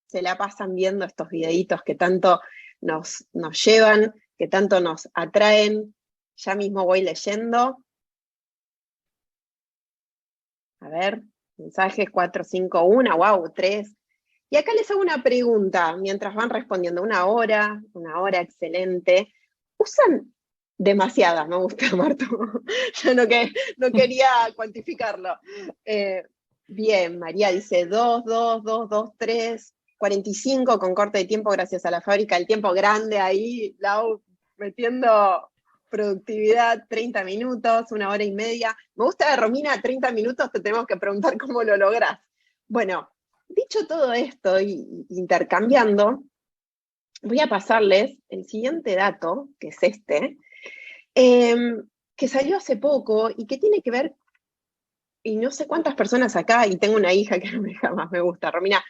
se la pasan viendo estos videitos que tanto nos llevan, que tanto nos atraen. Ya mismo voy leyendo. A ver, mensajes 4, 5, 1, wow, 3. Y acá les hago una pregunta mientras van respondiendo. Una hora, excelente. ¿Usan demasiadas? Me gusta, Martu. Yo no quería cuantificarlo. Bien, María dice 2, 2, 2, 2, 3, 45 con corte de tiempo gracias a la fábrica. El tiempo grande ahí, Lau, metiendo productividad, 30 minutos, 1 hora y media. Me gusta de Romina, 30 minutos, te tenemos que preguntar cómo lo lográs. Bueno, dicho todo esto y intercambiando, voy a pasarles el siguiente dato, que es este, que salió hace poco y que tiene que ver, y no sé cuántas personas acá, y tengo una hija que jamás me gusta, Romina,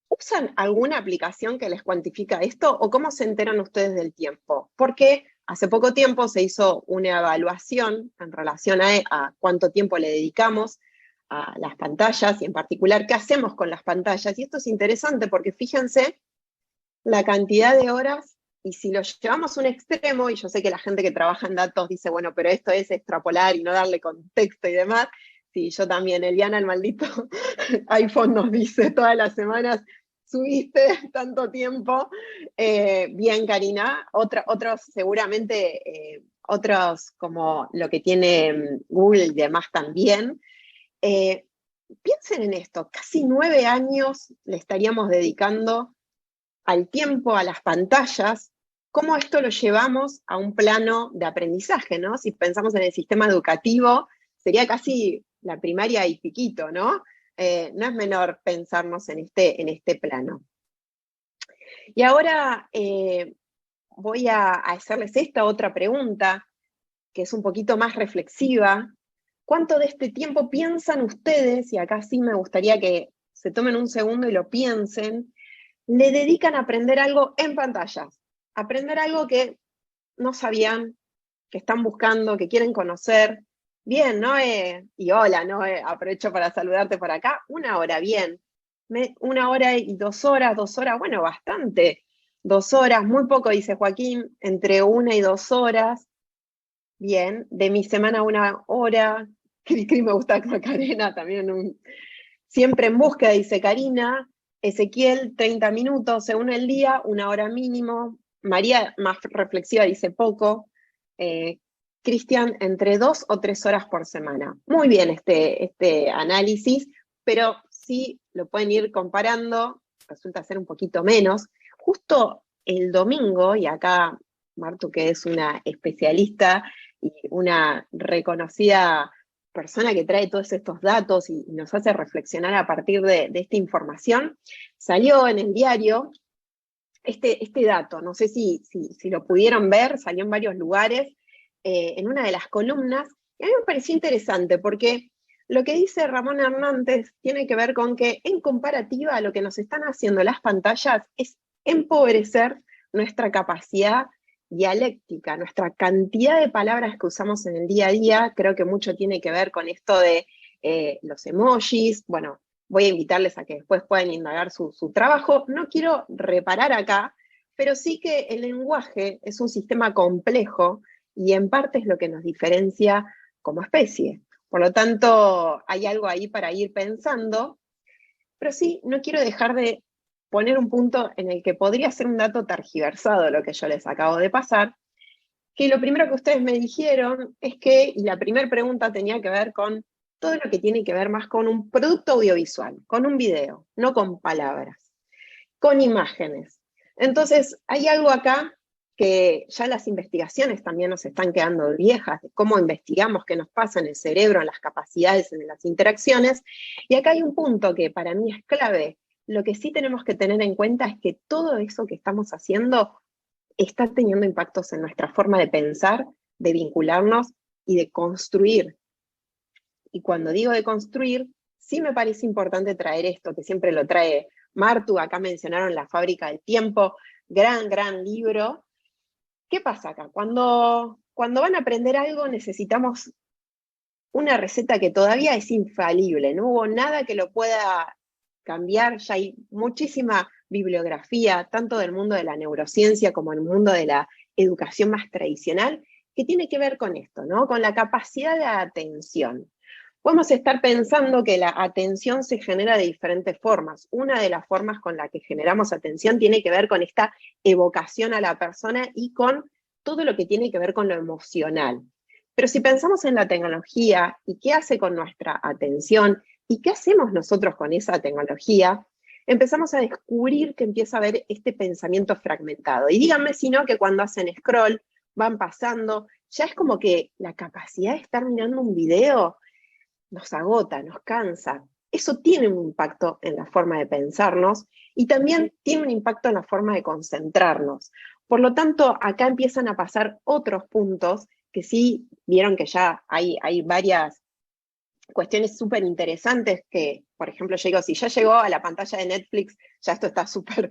¿usan alguna aplicación que les cuantifica esto o cómo se enteran ustedes del tiempo? Porque hace poco tiempo se hizo una evaluación en relación a cuánto tiempo le dedicamos a las pantallas y en particular qué hacemos con las pantallas. Y esto es interesante porque fíjense la cantidad de horas y si lo llevamos a un extremo, y yo sé que la gente que trabaja en datos dice, bueno, pero esto es extrapolar y no darle contexto y demás. Sí, yo también, Eliana, el maldito iPhone nos dice todas las semanas, subiste tanto tiempo. Bien, Karina, otros seguramente, otros como lo que tiene Google y demás también. Piensen en esto, casi 9 años le estaríamos dedicando al tiempo, a las pantallas, cómo esto lo llevamos a un plano de aprendizaje, ¿no? Si pensamos en el sistema educativo, sería casi la primaria y piquito, ¿no? No es menor pensarnos en este plano. Y ahora voy a hacerles esta otra pregunta, que es un poquito más reflexiva. ¿Cuánto de este tiempo piensan ustedes, y acá sí me gustaría que se tomen un segundo y lo piensen, le dedican a aprender algo en pantallas? Aprender algo que no sabían, que están buscando, que quieren conocer. Bien, Noé, y hola, Noé, aprovecho para saludarte por acá. 1 hora, bien. 1 hora y 2 horas, 2 horas, bueno, bastante. 2 horas, muy poco, dice Joaquín, entre 1 y 2 horas. Bien, de mi semana 1 hora. Cri, me gusta Macarena, también siempre en búsqueda, dice Karina. Ezequiel, 30 minutos según el día, 1 hora mínimo. María, más reflexiva, dice poco. Cristian, entre 2 o 3 horas por semana. Muy bien este análisis, pero sí lo pueden ir comparando, resulta ser un poquito menos. Justo el domingo, y acá Martu, que es una especialista y una reconocida persona que trae todos estos datos y nos hace reflexionar a partir de esta información, salió en el diario este dato, no sé si lo pudieron ver, salió en varios lugares, en una de las columnas, y a mí me pareció interesante porque lo que dice Ramón Hernández tiene que ver con que en comparativa a lo que nos están haciendo las pantallas es empobrecer nuestra capacidad dialéctica, nuestra cantidad de palabras que usamos en el día a día. Creo que mucho tiene que ver con esto de los emojis. Bueno, voy a invitarles a que después puedan indagar su trabajo. No quiero reparar acá, pero sí que el lenguaje es un sistema complejo y en parte es lo que nos diferencia como especie. Por lo tanto, hay algo ahí para ir pensando, pero sí, no quiero dejar de poner un punto en el que podría ser un dato tergiversado lo que yo les acabo de pasar, que lo primero que ustedes me dijeron es que, y la primera pregunta tenía que ver con todo lo que tiene que ver más con un producto audiovisual, con un video, no con palabras, con imágenes. Entonces, hay algo acá que ya las investigaciones también nos están quedando viejas, de cómo investigamos qué nos pasa en el cerebro, en las capacidades, en las interacciones, y acá hay un punto que para mí es clave. Lo que sí tenemos que tener en cuenta es que todo eso que estamos haciendo está teniendo impactos en nuestra forma de pensar, de vincularnos y de construir. Y cuando digo de construir, sí me parece importante traer esto, que siempre lo trae Martu, acá mencionaron La Fábrica del Tiempo, gran libro. ¿Qué pasa acá? Cuando van a aprender algo necesitamos una receta que todavía es infalible, no hubo nada que lo pueda cambiar, ya hay muchísima bibliografía, tanto del mundo de la neurociencia como del mundo de la educación más tradicional, que tiene que ver con esto, ¿no? Con la capacidad de atención. Podemos estar pensando que la atención se genera de diferentes formas. Una de las formas con la que generamos atención tiene que ver con esta evocación a la persona y con todo lo que tiene que ver con lo emocional. Pero si pensamos en la tecnología y qué hace con nuestra atención y qué hacemos nosotros con esa tecnología, empezamos a descubrir que empieza a haber este pensamiento fragmentado. Y díganme si no que cuando hacen scroll, van pasando, ya es como que la capacidad de estar mirando un video nos agota, nos cansa. Eso tiene un impacto en la forma de pensarnos y también tiene un impacto en la forma de concentrarnos. Por lo tanto, acá empiezan a pasar otros puntos que sí vieron que ya hay varias cuestiones súper interesantes que, por ejemplo, yo digo, si ya llegó a la pantalla de Netflix, ya esto está súper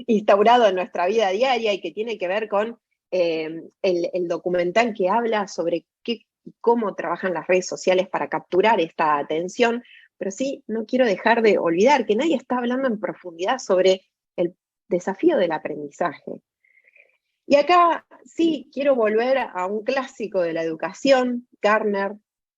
instaurado en nuestra vida diaria y que tiene que ver con el documental que habla sobre qué y cómo trabajan las redes sociales para capturar esta atención, pero sí, no quiero dejar de olvidar que nadie está hablando en profundidad sobre el desafío del aprendizaje. Y acá sí quiero volver a un clásico de la educación, Gardner,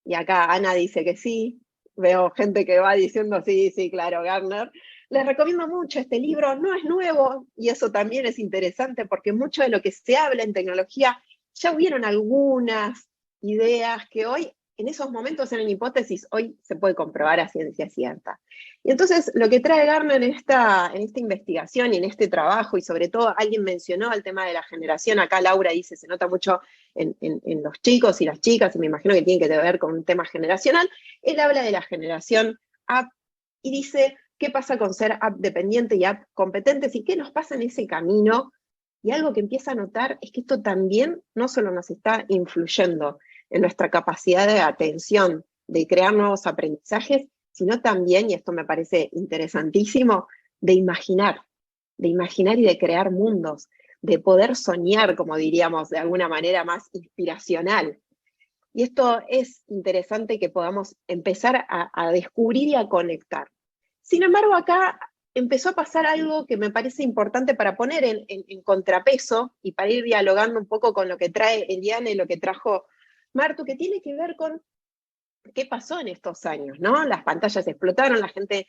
y acá Ana dice que sí, veo gente que va diciendo sí, claro, Gardner. Les recomiendo mucho este libro, no es nuevo, y eso también es interesante porque mucho de lo que se habla en tecnología, ya hubieron algunas ideas que hoy, en esos momentos eran hipótesis, hoy se puede comprobar a ciencia cierta. Y entonces lo que trae Gardner en esta investigación y en este trabajo, y sobre todo alguien mencionó el tema de la generación, acá Laura dice, se nota mucho en los chicos y las chicas, y me imagino que tiene que ver con un tema generacional, él habla de la generación app y dice, ¿qué pasa con ser app dependiente y app competentes? ¿Y qué nos pasa en ese camino? Y algo que empieza a notar es que esto también no solo nos está influyendo en nuestra capacidad de atención, de crear nuevos aprendizajes, sino también, y esto me parece interesantísimo, de imaginar y de crear mundos, de poder soñar, como diríamos, de alguna manera más inspiracional. Y esto es interesante que podamos empezar a descubrir y a conectar. Sin embargo, acá empezó a pasar algo que me parece importante para poner en contrapeso y para ir dialogando un poco con lo que trae Eliana y lo que trajo Martu, que tiene que ver con qué pasó en estos años, ¿no? Las pantallas explotaron, la gente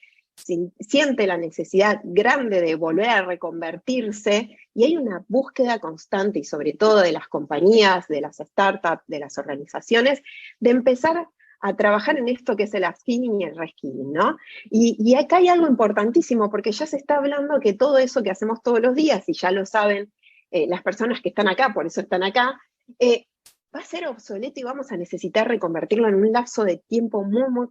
siente la necesidad grande de volver a reconvertirse y hay una búsqueda constante y sobre todo de las compañías, de las startups, de las organizaciones, de empezar a trabajar en esto que es el upskilling y el reskilling, ¿no? Y acá hay algo importantísimo porque ya se está hablando que todo eso que hacemos todos los días, y ya lo saben las personas que están acá, por eso están acá, va a ser obsoleto y vamos a necesitar reconvertirlo en un lapso de tiempo muy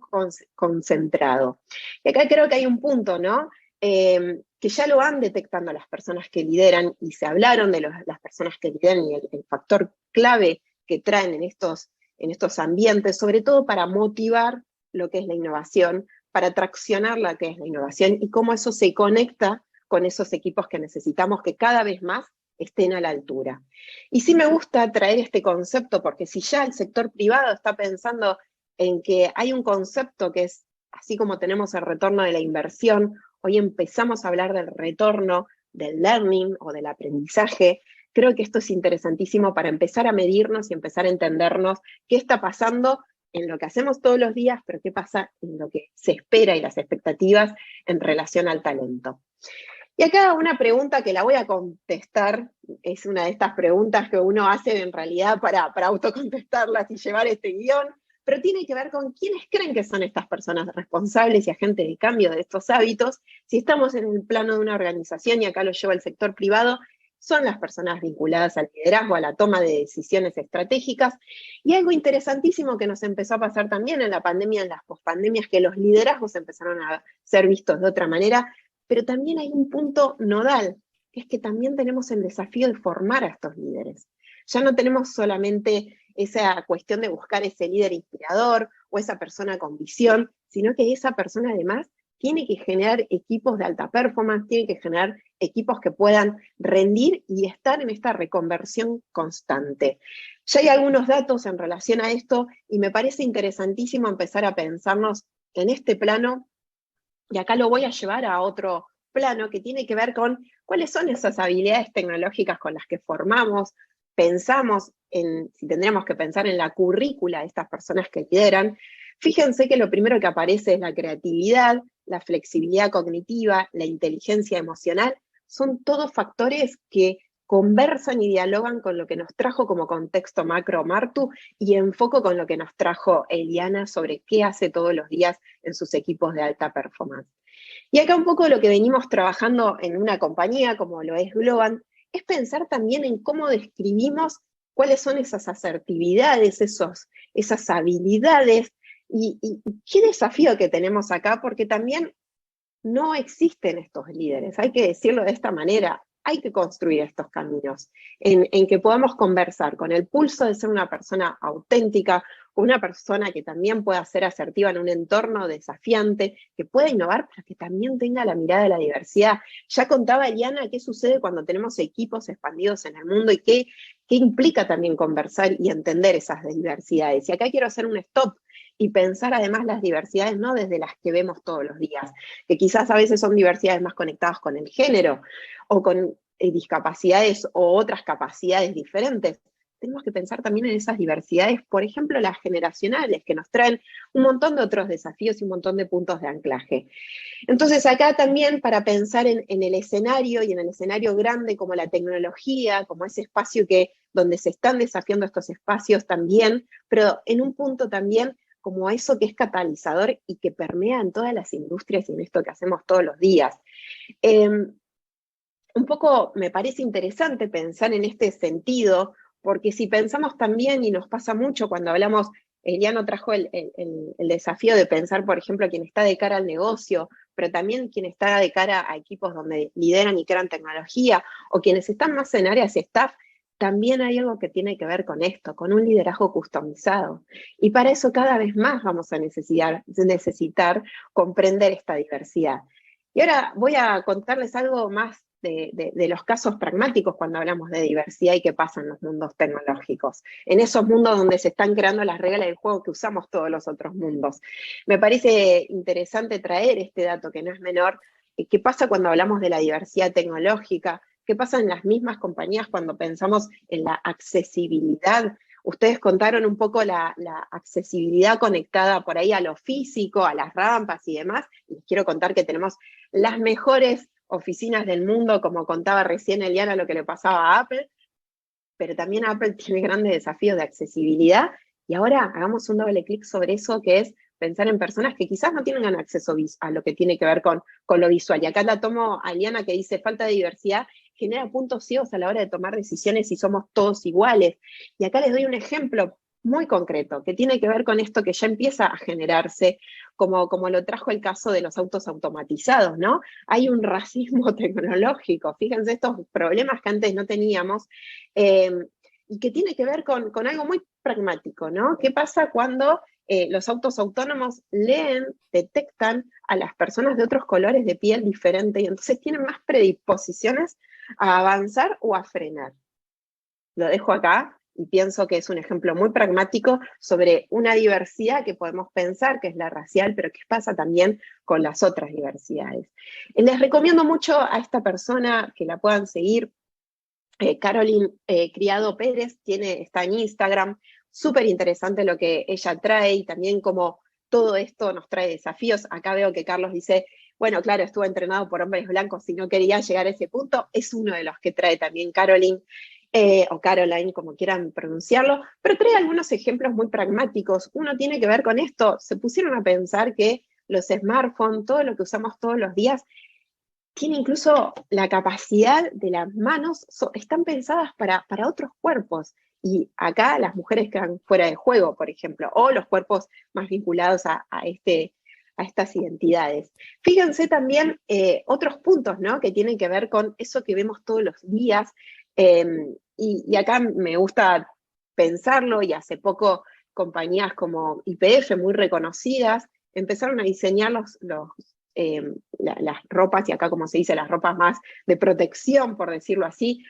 concentrado. Y acá creo que hay un punto, ¿no? Que ya lo van detectando las personas que lideran, y se hablaron de las personas que lideran y el factor clave que traen en estos ambientes, sobre todo para motivar lo que es la innovación, para traccionar lo que es la innovación y cómo eso se conecta con esos equipos que necesitamos que cada vez más estén a la altura. Y sí me gusta traer este concepto porque si ya el sector privado está pensando en que hay un concepto que es así como tenemos el retorno de la inversión, hoy empezamos a hablar del retorno del learning o del aprendizaje. Creo que esto es interesantísimo para empezar a medirnos y empezar a entendernos qué está pasando en lo que hacemos todos los días, pero qué pasa en lo que se espera y las expectativas en relación al talento. Y acá una pregunta que la voy a contestar, es una de estas preguntas que uno hace en realidad para autocontestarlas y llevar este guión, pero tiene que ver con quiénes creen que son estas personas responsables y agentes de cambio de estos hábitos. Si estamos en el plano de una organización, y acá lo lleva el sector privado, son las personas vinculadas al liderazgo, a la toma de decisiones estratégicas. Y algo interesantísimo que nos empezó a pasar también en la pandemia, en las pospandemias, que los liderazgos empezaron a ser vistos de otra manera, pero también hay un punto nodal, que es que también tenemos el desafío de formar a estos líderes. Ya no tenemos solamente esa cuestión de buscar ese líder inspirador o esa persona con visión, sino que esa persona además tiene que generar equipos de alta performance, tiene que generar equipos que puedan rendir y estar en esta reconversión constante. Ya hay algunos datos en relación a esto y me parece interesantísimo empezar a pensarnos en este plano, y acá lo voy a llevar a otro plano que tiene que ver con cuáles son esas habilidades tecnológicas con las que formamos, pensamos en, si tendríamos que pensar en la currícula de estas personas que lideran. Fíjense que lo primero que aparece es la creatividad, la flexibilidad cognitiva, la inteligencia emocional, son todos factores que conversan y dialogan con lo que nos trajo como contexto macro Martu y enfoco con lo que nos trajo Eliana sobre qué hace todos los días en sus equipos de alta performance. Y acá un poco lo que venimos trabajando en una compañía como lo es Globant, es pensar también en cómo describimos cuáles son esas asertividades, esas habilidades, y qué desafío que tenemos acá, porque también no existen estos líderes, hay que decirlo de esta manera, hay que construir estos caminos, en que podamos conversar con el pulso de ser una persona auténtica, una persona que también pueda ser asertiva en un entorno desafiante, que pueda innovar, pero que también tenga la mirada de la diversidad. Ya contaba Eliana qué sucede cuando tenemos equipos expandidos en el mundo y qué implica también conversar y entender esas diversidades. Y acá quiero hacer un stop y pensar además las diversidades no desde las que vemos todos los días, que quizás a veces son diversidades más conectadas con el género o con discapacidades o otras capacidades diferentes. Tenemos que pensar también en esas diversidades, por ejemplo, las generacionales, que nos traen un montón de otros desafíos y un montón de puntos de anclaje. Entonces acá también para pensar en el escenario y en el escenario grande como la tecnología, como ese espacio donde se están desafiando estos espacios también, pero en un punto también como eso que es catalizador y que permea en todas las industrias y en esto que hacemos todos los días. Un poco me parece interesante pensar en este sentido, porque si pensamos también, y nos pasa mucho cuando hablamos, Eliano trajo el desafío de pensar, por ejemplo, quien está de cara al negocio, pero también quien está de cara a equipos donde lideran y crean tecnología, o quienes están más en áreas staff, también hay algo que tiene que ver con esto, con un liderazgo customizado. Y para eso cada vez más vamos a necesitar comprender esta diversidad. Y ahora voy a contarles algo más de los casos pragmáticos cuando hablamos de diversidad y qué pasa en los mundos tecnológicos, en esos mundos donde se están creando las reglas del juego que usamos todos los otros mundos. Me parece interesante traer este dato que no es menor, qué pasa cuando hablamos de la diversidad tecnológica, qué pasa en las mismas compañías cuando pensamos en la accesibilidad. Ustedes contaron un poco la accesibilidad conectada por ahí a lo físico, a las rampas y demás, y les quiero contar que tenemos las mejores oficinas del mundo, como contaba recién Eliana lo que le pasaba a Apple, pero también Apple tiene grandes desafíos de accesibilidad, y ahora hagamos un doble clic sobre eso, que es pensar en personas que quizás no tienen acceso a lo que tiene que ver con lo visual. Y acá la tomo a Eliana que dice, falta de diversidad genera puntos ciegos a la hora de tomar decisiones si somos todos iguales. Y acá les doy un ejemplo muy concreto, que tiene que ver con esto que ya empieza a generarse, como lo trajo el caso de los autos automatizados, ¿no? Hay un racismo tecnológico, fíjense estos problemas que antes no teníamos, y que tiene que ver con algo muy pragmático, ¿no? ¿Qué pasa cuando los autos autónomos leen, detectan a las personas de otros colores de piel diferente y entonces tienen más predisposiciones a avanzar o a frenar? Lo dejo acá y pienso que es un ejemplo muy pragmático sobre una diversidad que podemos pensar, que es la racial, pero que pasa también con las otras diversidades. Les recomiendo mucho a esta persona que la puedan seguir, Caroline Criado Pérez, está en Instagram, súper interesante lo que ella trae y también como todo esto nos trae desafíos. Acá veo que Carlos dice, bueno, claro, estuvo entrenado por hombres blancos y no quería llegar a ese punto. Es uno de los que trae también Caroline, o Caroline, como quieran pronunciarlo, pero trae algunos ejemplos muy pragmáticos. Uno tiene que ver con esto. Se pusieron a pensar que los smartphones, todo lo que usamos todos los días, tiene incluso la capacidad de las manos, están pensadas para otros cuerpos. Y acá las mujeres quedan fuera de juego, por ejemplo, o los cuerpos más vinculados a estas identidades. Fíjense también otros puntos, ¿no?, que tienen que ver con eso que vemos todos los días, y acá me gusta pensarlo, y hace poco compañías como YPF, muy reconocidas, empezaron a diseñar las ropas, y acá como se dice, las ropas más de protección, por decirlo así,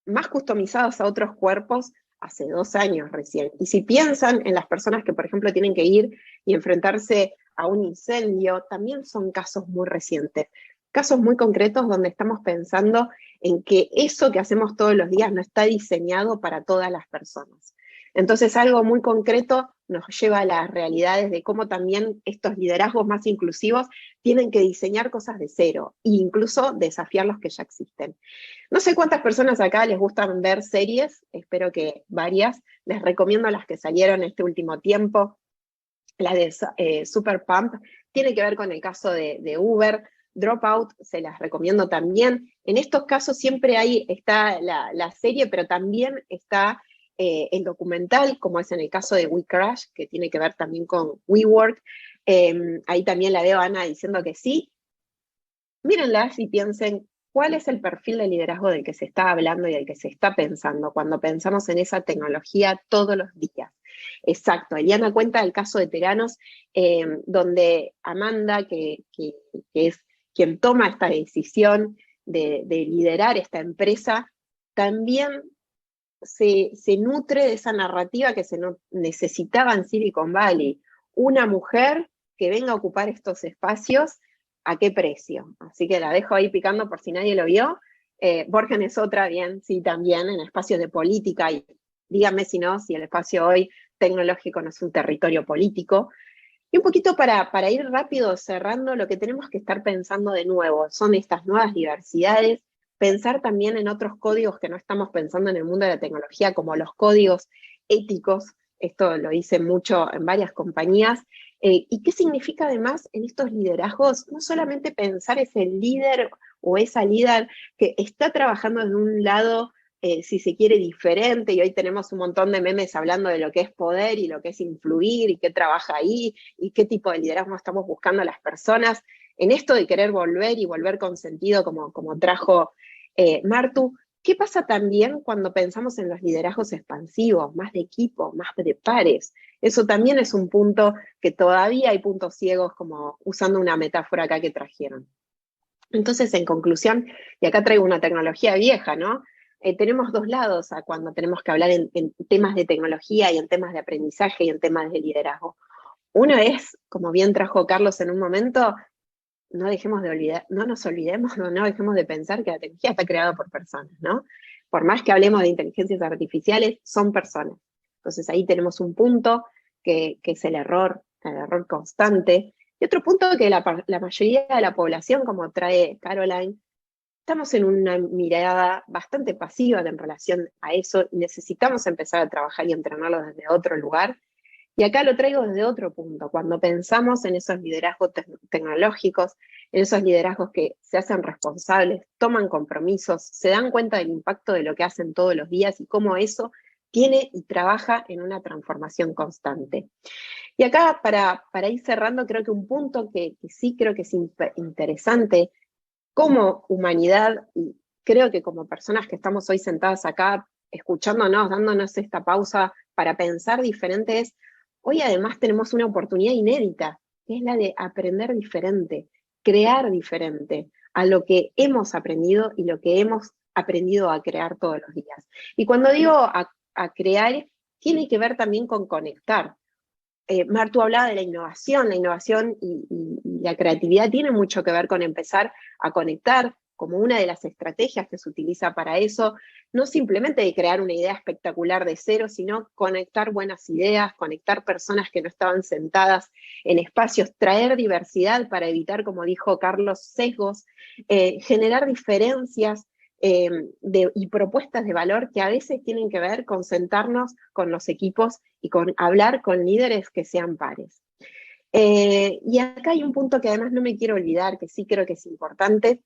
más customizadas a otros cuerpos hace 2 años recién. Y si piensan en las personas que, por ejemplo, tienen que ir y enfrentarse a un incendio, también son casos muy recientes, casos muy concretos donde estamos pensando en que eso que hacemos todos los días no está diseñado para todas las personas. Entonces, algo muy concreto nos lleva a las realidades de cómo también estos liderazgos más inclusivos tienen que diseñar cosas de cero e incluso desafiar los que ya existen. No sé cuántas personas acá les gustan ver series, espero que varias. Les recomiendo las que salieron este último tiempo. La de Super Pump tiene que ver con el caso de Uber. Dropout se las recomiendo también. En estos casos siempre ahí está la serie, pero también está el documental, como es en el caso de We Crash, que tiene que ver también con WeWork. Ahí también la veo a Ana diciendo que sí. Mírenlas y piensen cuál es el perfil de liderazgo del que se está hablando y del que se está pensando cuando pensamos en esa tecnología todos los días. Exacto, Eliana cuenta el caso de Teranos, donde Amanda, que es quien toma esta decisión de liderar esta empresa, también se nutre de esa narrativa que se necesitaba en Silicon Valley. Una mujer que venga a ocupar estos espacios, ¿a qué precio? Así que la dejo ahí picando por si nadie lo vio. Borgen es otra, bien, sí, también en espacios de política, y díganme si no, si el espacio hoy tecnológico no es un territorio político. Y un poquito para ir rápido cerrando, lo que tenemos que estar pensando de nuevo son estas nuevas diversidades, pensar también en otros códigos que no estamos pensando en el mundo de la tecnología, como los códigos éticos. Esto lo dicen mucho en varias compañías. ¿Y qué significa además en estos liderazgos? No solamente pensar ese líder o esa líder que está trabajando desde un lado, si se quiere, diferente, y hoy tenemos un montón de memes hablando de lo que es poder y lo que es influir y qué trabaja ahí y qué tipo de liderazgo estamos buscando a las personas, en esto de querer volver y volver con sentido, como trajo Martu. ¿Qué pasa también cuando pensamos en los liderazgos expansivos, más de equipo, más de pares? Eso también es un punto que todavía hay puntos ciegos, como usando una metáfora acá que trajeron. Entonces, en conclusión, y acá traigo una tecnología vieja, ¿no? Tenemos dos lados a cuando tenemos que hablar en temas de tecnología y en temas de aprendizaje y en temas de liderazgo. Uno es, como bien trajo Carlos en un momento, no dejemos de olvidar, no nos olvidemos, no dejemos de pensar que la tecnología está creada por personas, ¿no? Por más que hablemos de inteligencias artificiales, son personas. Entonces ahí tenemos un punto que es el error constante. Y otro punto que la mayoría de la población, como trae Caroline, estamos en una mirada bastante pasiva en relación a eso, y necesitamos empezar a trabajar y entrenarlo desde otro lugar. Y acá lo traigo desde otro punto, cuando pensamos en esos liderazgos tecnológicos, en esos liderazgos que se hacen responsables, toman compromisos, se dan cuenta del impacto de lo que hacen todos los días y cómo eso tiene y trabaja en una transformación constante. Y acá, para ir cerrando, creo que un punto que sí creo que es interesante como humanidad, y creo que como personas que estamos hoy sentadas acá, escuchándonos, dándonos esta pausa para pensar diferente, es hoy además tenemos una oportunidad inédita, que es la de aprender diferente, crear diferente a lo que hemos aprendido y lo que hemos aprendido a crear todos los días. Y cuando digo a a crear tiene que ver también con conectar. Martu hablaba de la innovación y la creatividad tiene mucho que ver con empezar a conectar, como una de las estrategias que se utiliza para eso, no simplemente de crear una idea espectacular de cero, sino conectar buenas ideas, conectar personas que no estaban sentadas en espacios, traer diversidad para evitar, como dijo Carlos, sesgos, generar diferencias y propuestas de valor que a veces tienen que ver con sentarnos con los equipos y con hablar con líderes que sean pares. Y acá hay un punto que además no me quiero olvidar, que sí creo que es importante,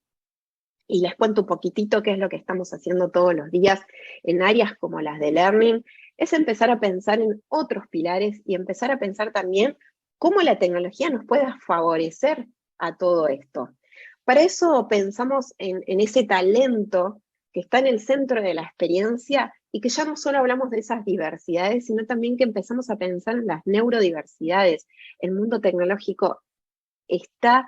y les cuento un poquitito qué es lo que estamos haciendo todos los días en áreas como las de learning, es empezar a pensar en otros pilares y empezar a pensar también cómo la tecnología nos puede favorecer a todo esto. Para eso pensamos en ese talento que está en el centro de la experiencia y que ya no solo hablamos de esas diversidades, sino también que empezamos a pensar en las neurodiversidades. El mundo tecnológico está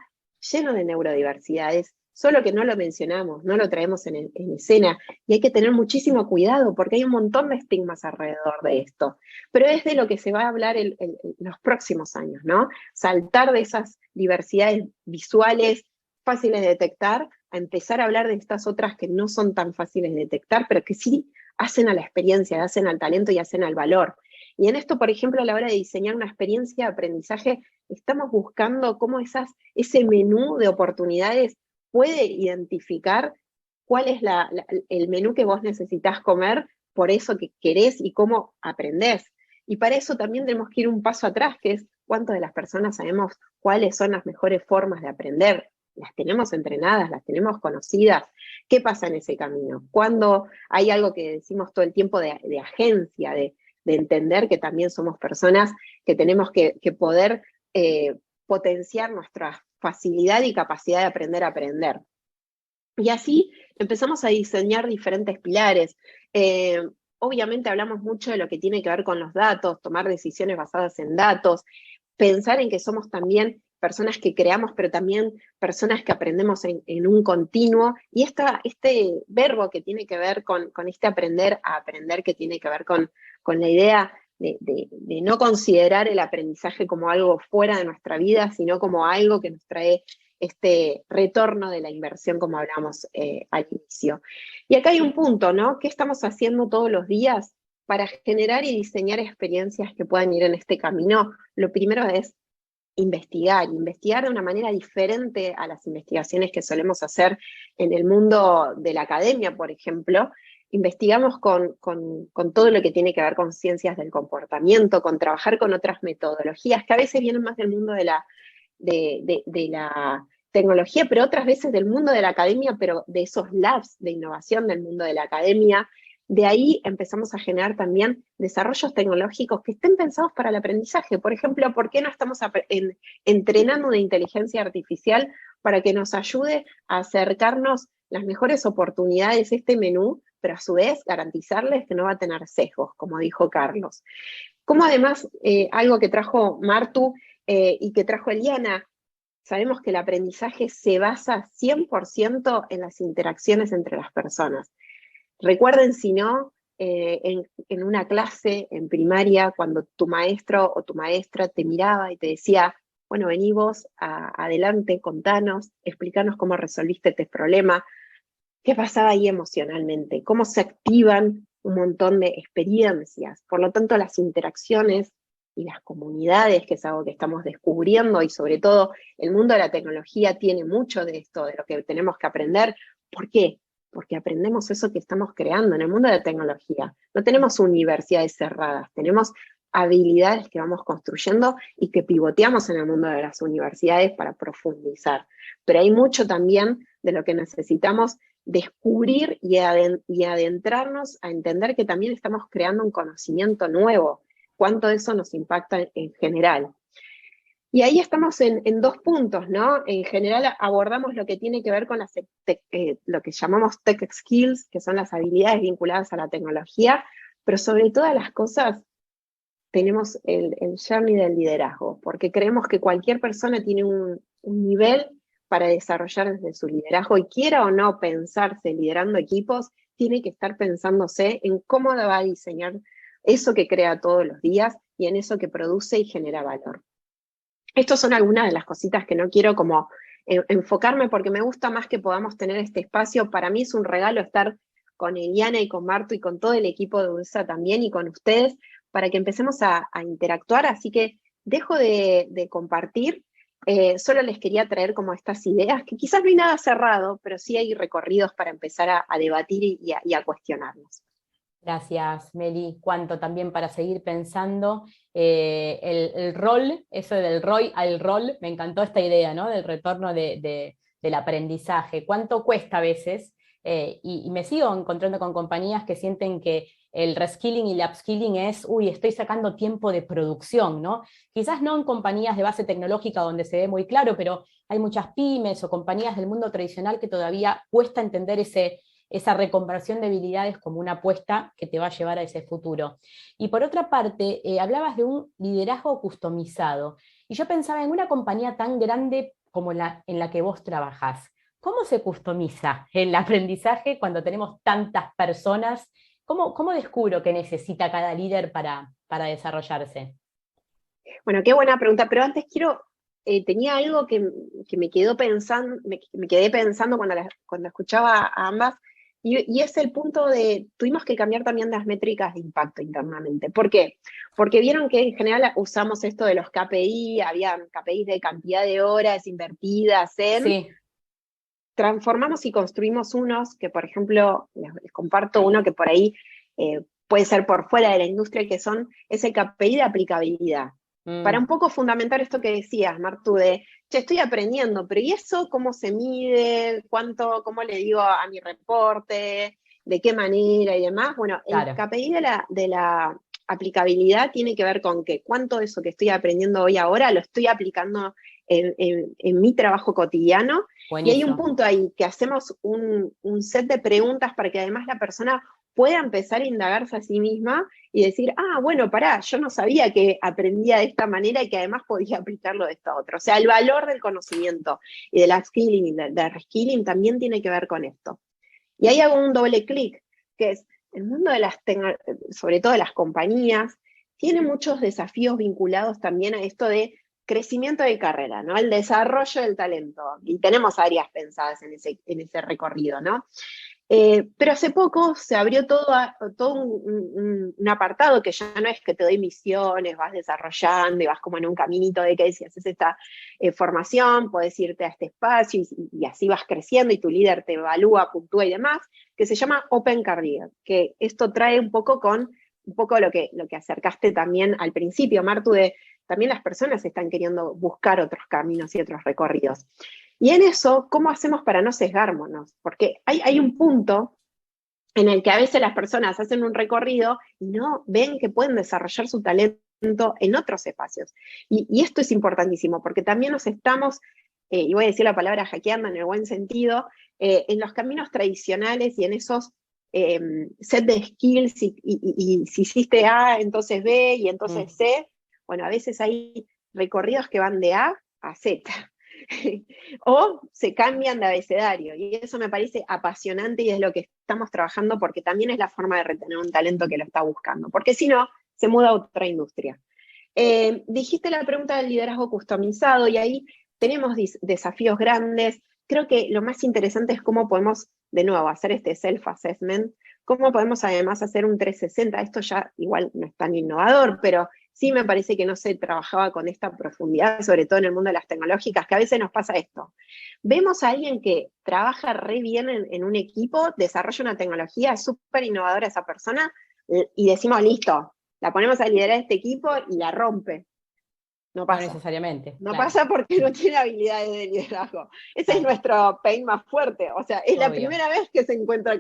lleno de neurodiversidades, solo que no lo mencionamos, no lo traemos en escena, y hay que tener muchísimo cuidado porque hay un montón de estigmas alrededor de esto. Pero es de lo que se va a hablar en los próximos años, ¿no? Saltar de esas diversidades visuales fáciles de detectar, a empezar a hablar de estas otras que no son tan fáciles de detectar, pero que sí hacen a la experiencia, hacen al talento y hacen al valor. Y en esto, por ejemplo, a la hora de diseñar una experiencia de aprendizaje, estamos buscando cómo ese menú de oportunidades puede identificar cuál es el menú que vos necesitás comer, por eso que querés y cómo aprendés. Y para eso también tenemos que ir un paso atrás, que es cuántas de las personas sabemos cuáles son las mejores formas de aprender. Las tenemos entrenadas, las tenemos conocidas. ¿Qué pasa en ese camino? Cuando hay algo que decimos todo el tiempo de agencia, de entender que también somos personas que tenemos que poder potenciar nuestra facilidad y capacidad de aprender a aprender. Y así empezamos a diseñar diferentes pilares. Obviamente hablamos mucho de lo que tiene que ver con los datos, tomar decisiones basadas en datos, pensar en que somos también personas que creamos, pero también personas que aprendemos en un continuo, y este verbo que tiene que ver con este aprender a aprender, que tiene que ver con la idea de no considerar el aprendizaje como algo fuera de nuestra vida, sino como algo que nos trae este retorno de la inversión, como hablamos al inicio. Y acá hay un punto, ¿no? ¿Qué estamos haciendo todos los días para generar y diseñar experiencias que puedan ir en este camino? Lo primero es investigar de una manera diferente a las investigaciones que solemos hacer en el mundo de la academia, por ejemplo. Investigamos con todo lo que tiene que ver con ciencias del comportamiento, con trabajar con otras metodologías que a veces vienen más del mundo de la tecnología, pero otras veces del mundo de la academia, pero de esos labs de innovación del mundo de la academia. De ahí empezamos a generar también desarrollos tecnológicos que estén pensados para el aprendizaje. Por ejemplo, ¿por qué no estamos entrenando una inteligencia artificial para que nos ayude a acercarnos las mejores oportunidades, este menú, pero a su vez garantizarles que no va a tener sesgos, como dijo Carlos? Como además, algo que trajo Martu y que trajo Eliana, sabemos que el aprendizaje se basa 100% en las interacciones entre las personas. Recuerden, si no, en una clase en primaria, cuando tu maestro o tu maestra te miraba y te decía, bueno, vení vos adelante, contanos, explícanos cómo resolviste este problema, qué pasaba ahí emocionalmente, cómo se activan un montón de experiencias. Por lo tanto, las interacciones y las comunidades, que es algo que estamos descubriendo, y sobre todo el mundo de la tecnología tiene mucho de esto, de lo que tenemos que aprender. ¿Por qué? Porque aprendemos eso que estamos creando en el mundo de la tecnología. No tenemos universidades cerradas, tenemos habilidades que vamos construyendo y que pivoteamos en el mundo de las universidades para profundizar. Pero hay mucho también de lo que necesitamos descubrir y adentrarnos a entender que también estamos creando un conocimiento nuevo. Cuánto eso nos impacta en general. Y ahí estamos en dos puntos, ¿no? En general abordamos lo que tiene que ver con lo que llamamos tech skills, que son las habilidades vinculadas a la tecnología, pero sobre todas las cosas tenemos el journey del liderazgo, porque creemos que cualquier persona tiene un nivel para desarrollar desde su liderazgo, y quiera o no pensarse liderando equipos, tiene que estar pensándose en cómo va a diseñar eso que crea todos los días y en eso que produce y genera valor. Estas son algunas de las cositas que no quiero como enfocarme porque me gusta más que podamos tener este espacio. Para mí es un regalo estar con Eliana y con Martu y con todo el equipo de UDESA también y con ustedes para que empecemos a interactuar. Así que dejo de compartir. Solo les quería traer como estas ideas, que quizás no hay nada cerrado, pero sí hay recorridos para empezar a debatir y a cuestionarnos. Gracias, Meli. Cuánto también para seguir pensando. El rol, eso del ROI al rol, me encantó esta idea, ¿no? Del retorno del aprendizaje. ¿Cuánto cuesta a veces? Y me sigo encontrando con compañías que sienten que el reskilling y el upskilling es, estoy sacando tiempo de producción, ¿no? Quizás no en compañías de base tecnológica donde se ve muy claro, pero hay muchas pymes o compañías del mundo tradicional que todavía cuesta entender esa reconversión de habilidades como una apuesta que te va a llevar a ese futuro. Y por otra parte, hablabas de un liderazgo customizado, y yo pensaba en una compañía tan grande como en la que vos trabajás. ¿Cómo se customiza el aprendizaje cuando tenemos tantas personas? ¿Cómo descubro qué necesita cada líder para desarrollarse? Bueno, qué buena pregunta, pero antes tenía algo que me quedé pensando cuando escuchaba a ambas, y es el punto de, tuvimos que cambiar también las métricas de impacto internamente. ¿Por qué? Porque vieron que en general usamos esto de los KPI, habían KPIs de cantidad de horas invertidas en... Sí. Transformamos y construimos unos que, por ejemplo, les comparto uno que por ahí puede ser por fuera de la industria, es el KPI de aplicabilidad. Para un poco fundamentar esto que decías, Martu, estoy aprendiendo, pero ¿y eso cómo se mide? ¿Cómo le digo a mi reporte? ¿De qué manera y demás? Bueno, Claro. El KPI de la aplicabilidad tiene que ver con que cuánto de eso que estoy aprendiendo hoy ahora lo estoy aplicando en mi trabajo cotidiano. Buenísimo. Y hay un punto ahí que hacemos un set de preguntas para que además la persona pueda empezar a indagarse a sí misma y decir, bueno, yo no sabía que aprendía de esta manera y que además podía aplicarlo de esta otra. O sea, el valor del conocimiento y del upskilling y del reskilling también tiene que ver con esto. Y ahí hago un doble clic, que es, el mundo sobre todo de las compañías, tiene muchos desafíos vinculados también a esto de crecimiento de carrera, ¿no? El desarrollo del talento. Y tenemos áreas pensadas en ese recorrido, ¿no? Pero hace poco se abrió todo un apartado que ya no es que te doy misiones, vas desarrollando y vas como en un caminito de que si haces esta formación, podés irte a este espacio y así vas creciendo y tu líder te evalúa, puntúa y demás, que se llama Open Career, que esto trae un poco lo que acercaste también al principio, Martu, también las personas están queriendo buscar otros caminos y otros recorridos. Y en eso, ¿cómo hacemos para no sesgarnos? Porque hay un punto en el que a veces las personas hacen un recorrido y no ven que pueden desarrollar su talento en otros espacios. Y esto es importantísimo, porque también nos estamos, y voy a decir la palabra hackeando en el buen sentido, en los caminos tradicionales y en esos set de skills, y si hiciste A, entonces B, y entonces C. Bueno, a veces hay recorridos que van de A a Z. O se cambian de abecedario, y eso me parece apasionante y es lo que estamos trabajando, porque también es la forma de retener un talento que lo está buscando, porque si no, se muda a otra industria. Dijiste la pregunta del liderazgo customizado, y ahí tenemos desafíos grandes. Creo que lo más interesante es cómo podemos, de nuevo, hacer este self-assessment, cómo podemos además hacer un 360, esto ya igual no es tan innovador, pero sí me parece que no se trabajaba con esta profundidad, sobre todo en el mundo de las tecnológicas, que a veces nos pasa esto. Vemos a alguien que trabaja re bien en un equipo, desarrolla una tecnología, es súper innovadora esa persona, y decimos, listo, la ponemos a liderar este equipo y la rompe. No pasa. No necesariamente. No claro. pasa porque no tiene habilidades de liderazgo. Ese es nuestro pain más fuerte. O sea, es la primera vez que se encuentra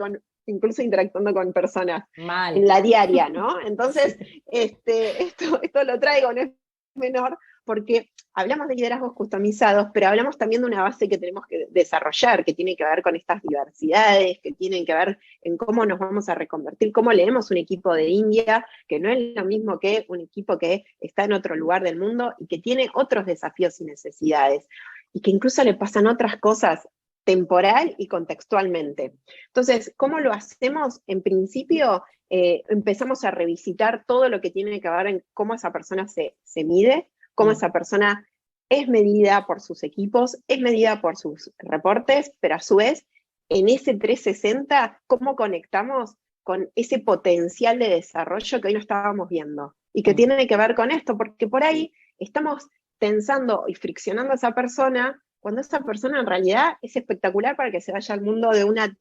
incluso interactuando con personas en la diaria, ¿no? Entonces, esto lo traigo, no es menor, porque hablamos de liderazgos customizados, pero hablamos también de una base que tenemos que desarrollar, que tiene que ver con estas diversidades, que tienen que ver en cómo nos vamos a reconvertir, cómo leemos un equipo de India, que no es lo mismo que un equipo que está en otro lugar del mundo y que tiene otros desafíos y necesidades, y que incluso le pasan otras cosas temporal y contextualmente. Entonces, ¿cómo lo hacemos? En principio, empezamos a revisitar todo lo que tiene que ver en cómo esa persona se mide, cómo esa persona es medida por sus equipos, es medida por sus reportes, pero a su vez, en ese 360, ¿cómo conectamos con ese potencial de desarrollo que hoy no estábamos viendo? Y que tiene que ver con esto, porque por ahí estamos tensando y friccionando a esa persona, cuando esa persona en realidad es espectacular para que se vaya al mundo de una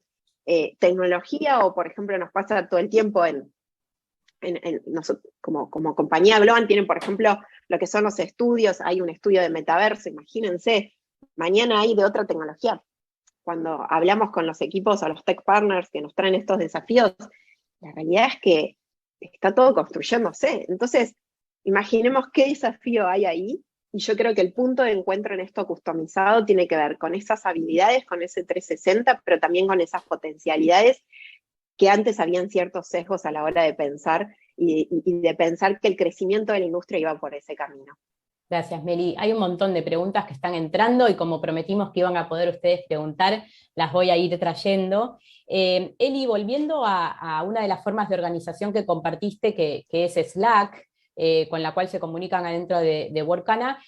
tecnología, o por ejemplo nos pasa todo el tiempo como compañía Globant tienen, por ejemplo, lo que son los estudios, hay un estudio de metaverso, imagínense, mañana hay de otra tecnología. Cuando hablamos con los equipos o los tech partners que nos traen estos desafíos, la realidad es que está todo construyéndose. Entonces, imaginemos qué desafío hay ahí, y yo creo que el punto de encuentro en esto customizado tiene que ver con esas habilidades, con ese 360, pero también con esas potencialidades que antes habían ciertos sesgos a la hora de pensar y de pensar que el crecimiento de la industria iba por ese camino. Gracias, Meli. Hay un montón de preguntas que están entrando y como prometimos que iban a poder ustedes preguntar, las voy a ir trayendo. Eli, volviendo a una de las formas de organización que compartiste, que es Slack, con la cual se comunican adentro de Workana,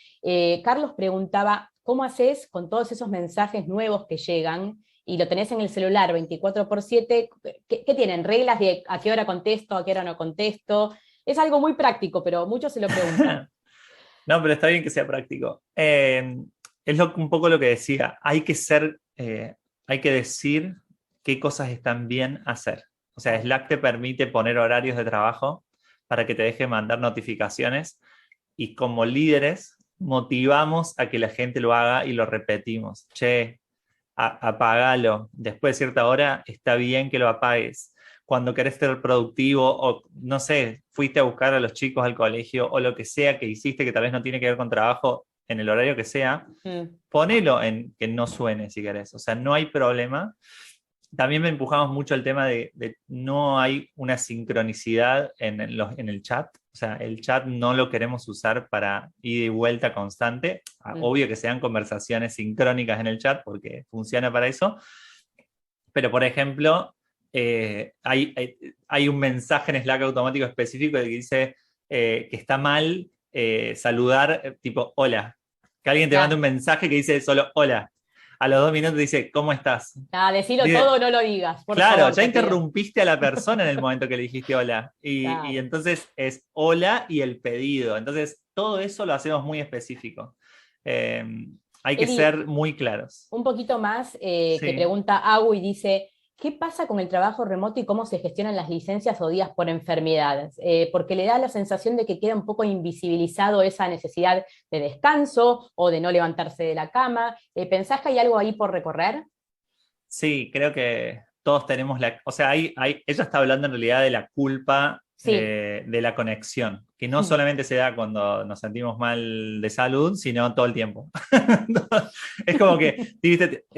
Carlos preguntaba, ¿cómo haces con todos esos mensajes nuevos que llegan y lo tenés en el celular 24/7? ¿Qué tienen? ¿Reglas de a qué hora contesto, a qué hora no contesto? Es algo muy práctico, pero muchos se lo preguntan. No, pero está bien que sea práctico. Es un poco lo que decía, hay que decir qué cosas están bien hacer. O sea, Slack te permite poner horarios de trabajo para que te deje mandar notificaciones, y como líderes motivamos a que la gente lo haga y lo repetimos. Che, apagalo. Después de cierta hora está bien que lo apagues. Cuando querés ser productivo, o no sé, fuiste a buscar a los chicos al colegio, o lo que sea que hiciste que tal vez no tiene que ver con trabajo, en el horario que sea, ponelo en que no suene si querés. O sea, no hay problema. También me empujamos mucho el tema de no hay una sincronicidad en el chat. O sea, el chat no lo queremos usar para ida y vuelta constante. Obvio que sean conversaciones sincrónicas en el chat porque funciona para eso. Pero, por ejemplo, hay un mensaje en Slack automático específico que dice que está mal saludar tipo hola. Que alguien te mande un mensaje que dice solo hola. A los 2 minutos dice, ¿cómo estás? Decilo todo, no lo digas. Por claro, favor, ya interrumpiste a la persona en el momento que le dijiste hola. Y entonces es hola y el pedido. Entonces, todo eso lo hacemos muy específico. Hay que ser muy claros. Un poquito más, que pregunta Agu y dice, ¿qué pasa con el trabajo remoto y cómo se gestionan las licencias o días por enfermedades? Porque le da la sensación de que queda un poco invisibilizado esa necesidad de descanso o de no levantarse de la cama. ¿Pensás que hay algo ahí por recorrer? Sí, creo que todos tenemos o sea, ella está hablando en realidad de la culpa de la conexión, que no solamente se da cuando nos sentimos mal de salud, sino todo el tiempo. Es como que,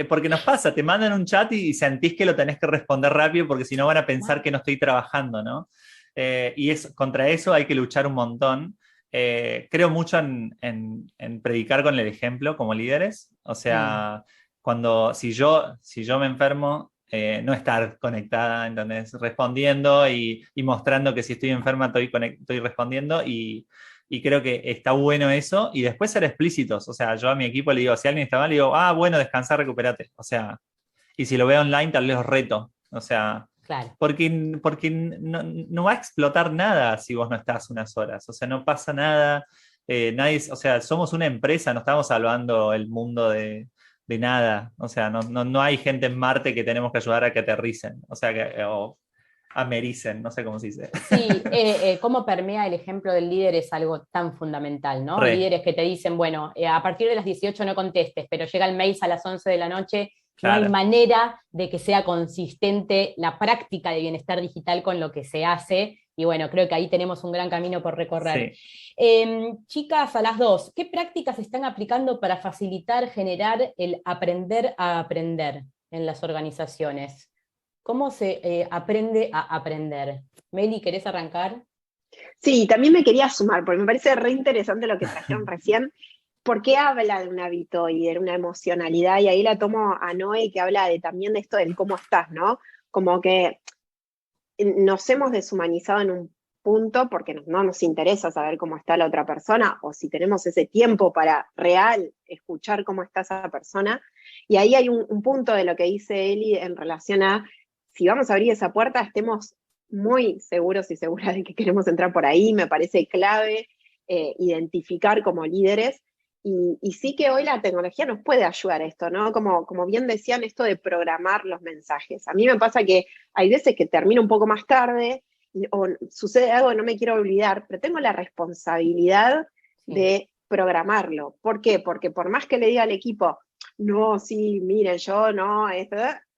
porque nos pasa, te mandan un chat y sentís que lo tenés que responder rápido porque si no van a pensar que no estoy trabajando, ¿no? Y contra eso hay que luchar un montón. Creo mucho en predicar con el ejemplo como líderes, o sea, si yo me enfermo, no estar conectada, ¿entendés? Respondiendo y mostrando que si estoy enferma estoy respondiendo, y creo que está bueno eso, y después ser explícitos. O sea, yo a mi equipo le digo, si alguien está mal, le digo, bueno, descansar, recuperate. O sea, y si lo veo online, tal vez os reto. O sea, claro. Porque no va a explotar nada si vos no estás unas horas. O sea, no pasa nada. O sea, somos una empresa, no estamos salvando el mundo de nada. O sea, no hay gente en Marte que tenemos que ayudar a que aterricen. O sea, o americen, no sé cómo se dice. Sí, cómo permea el ejemplo del líder es algo tan fundamental, ¿no? Líderes que te dicen, bueno, a partir de las 18 no contestes, pero llega el mail a las 11 de la noche. Claro. No hay manera de que sea consistente la práctica de bienestar digital con lo que se hace, y bueno, creo que ahí tenemos un gran camino por recorrer. Sí. Chicas, a las 2, ¿qué prácticas están aplicando para facilitar, generar el aprender a aprender en las organizaciones? ¿Cómo se aprende a aprender? Meli, ¿querés arrancar? Sí, también me quería sumar, porque me parece re interesante lo que trajeron recién. ¿por qué habla de un hábito y de una emocionalidad? Y ahí la tomo a Noé, que habla también de esto del cómo estás, ¿no? Como que nos hemos deshumanizado en un punto porque no nos interesa saber cómo está la otra persona o si tenemos ese tiempo para real escuchar cómo está esa persona. Y ahí hay un punto de lo que dice Eli en relación a si vamos a abrir esa puerta, estemos muy seguros y seguras de que queremos entrar por ahí. Me parece clave identificar como líderes. Y sí que hoy la tecnología nos puede ayudar a esto, ¿no? Como bien decían, esto de programar los mensajes. A mí me pasa que hay veces que termino un poco más tarde o sucede algo que no me quiero olvidar, pero tengo la responsabilidad de programarlo. ¿Por qué? Porque por más que le diga al equipo, no, sí, miren, yo no, esto,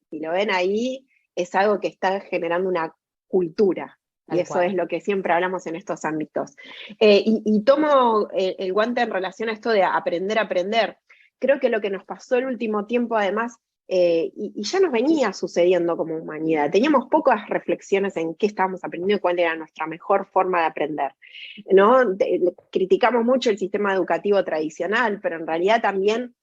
si lo ven ahí, es algo que está generando una cultura. Y eso es lo que siempre hablamos en estos ámbitos. Y tomo el guante en relación a esto de aprender a aprender. Creo que lo que nos pasó el último tiempo, además, y ya nos venía sucediendo como humanidad, teníamos pocas reflexiones en qué estábamos aprendiendo y cuál era nuestra mejor forma de aprender, ¿no? Criticamos mucho el sistema educativo tradicional, pero en realidad también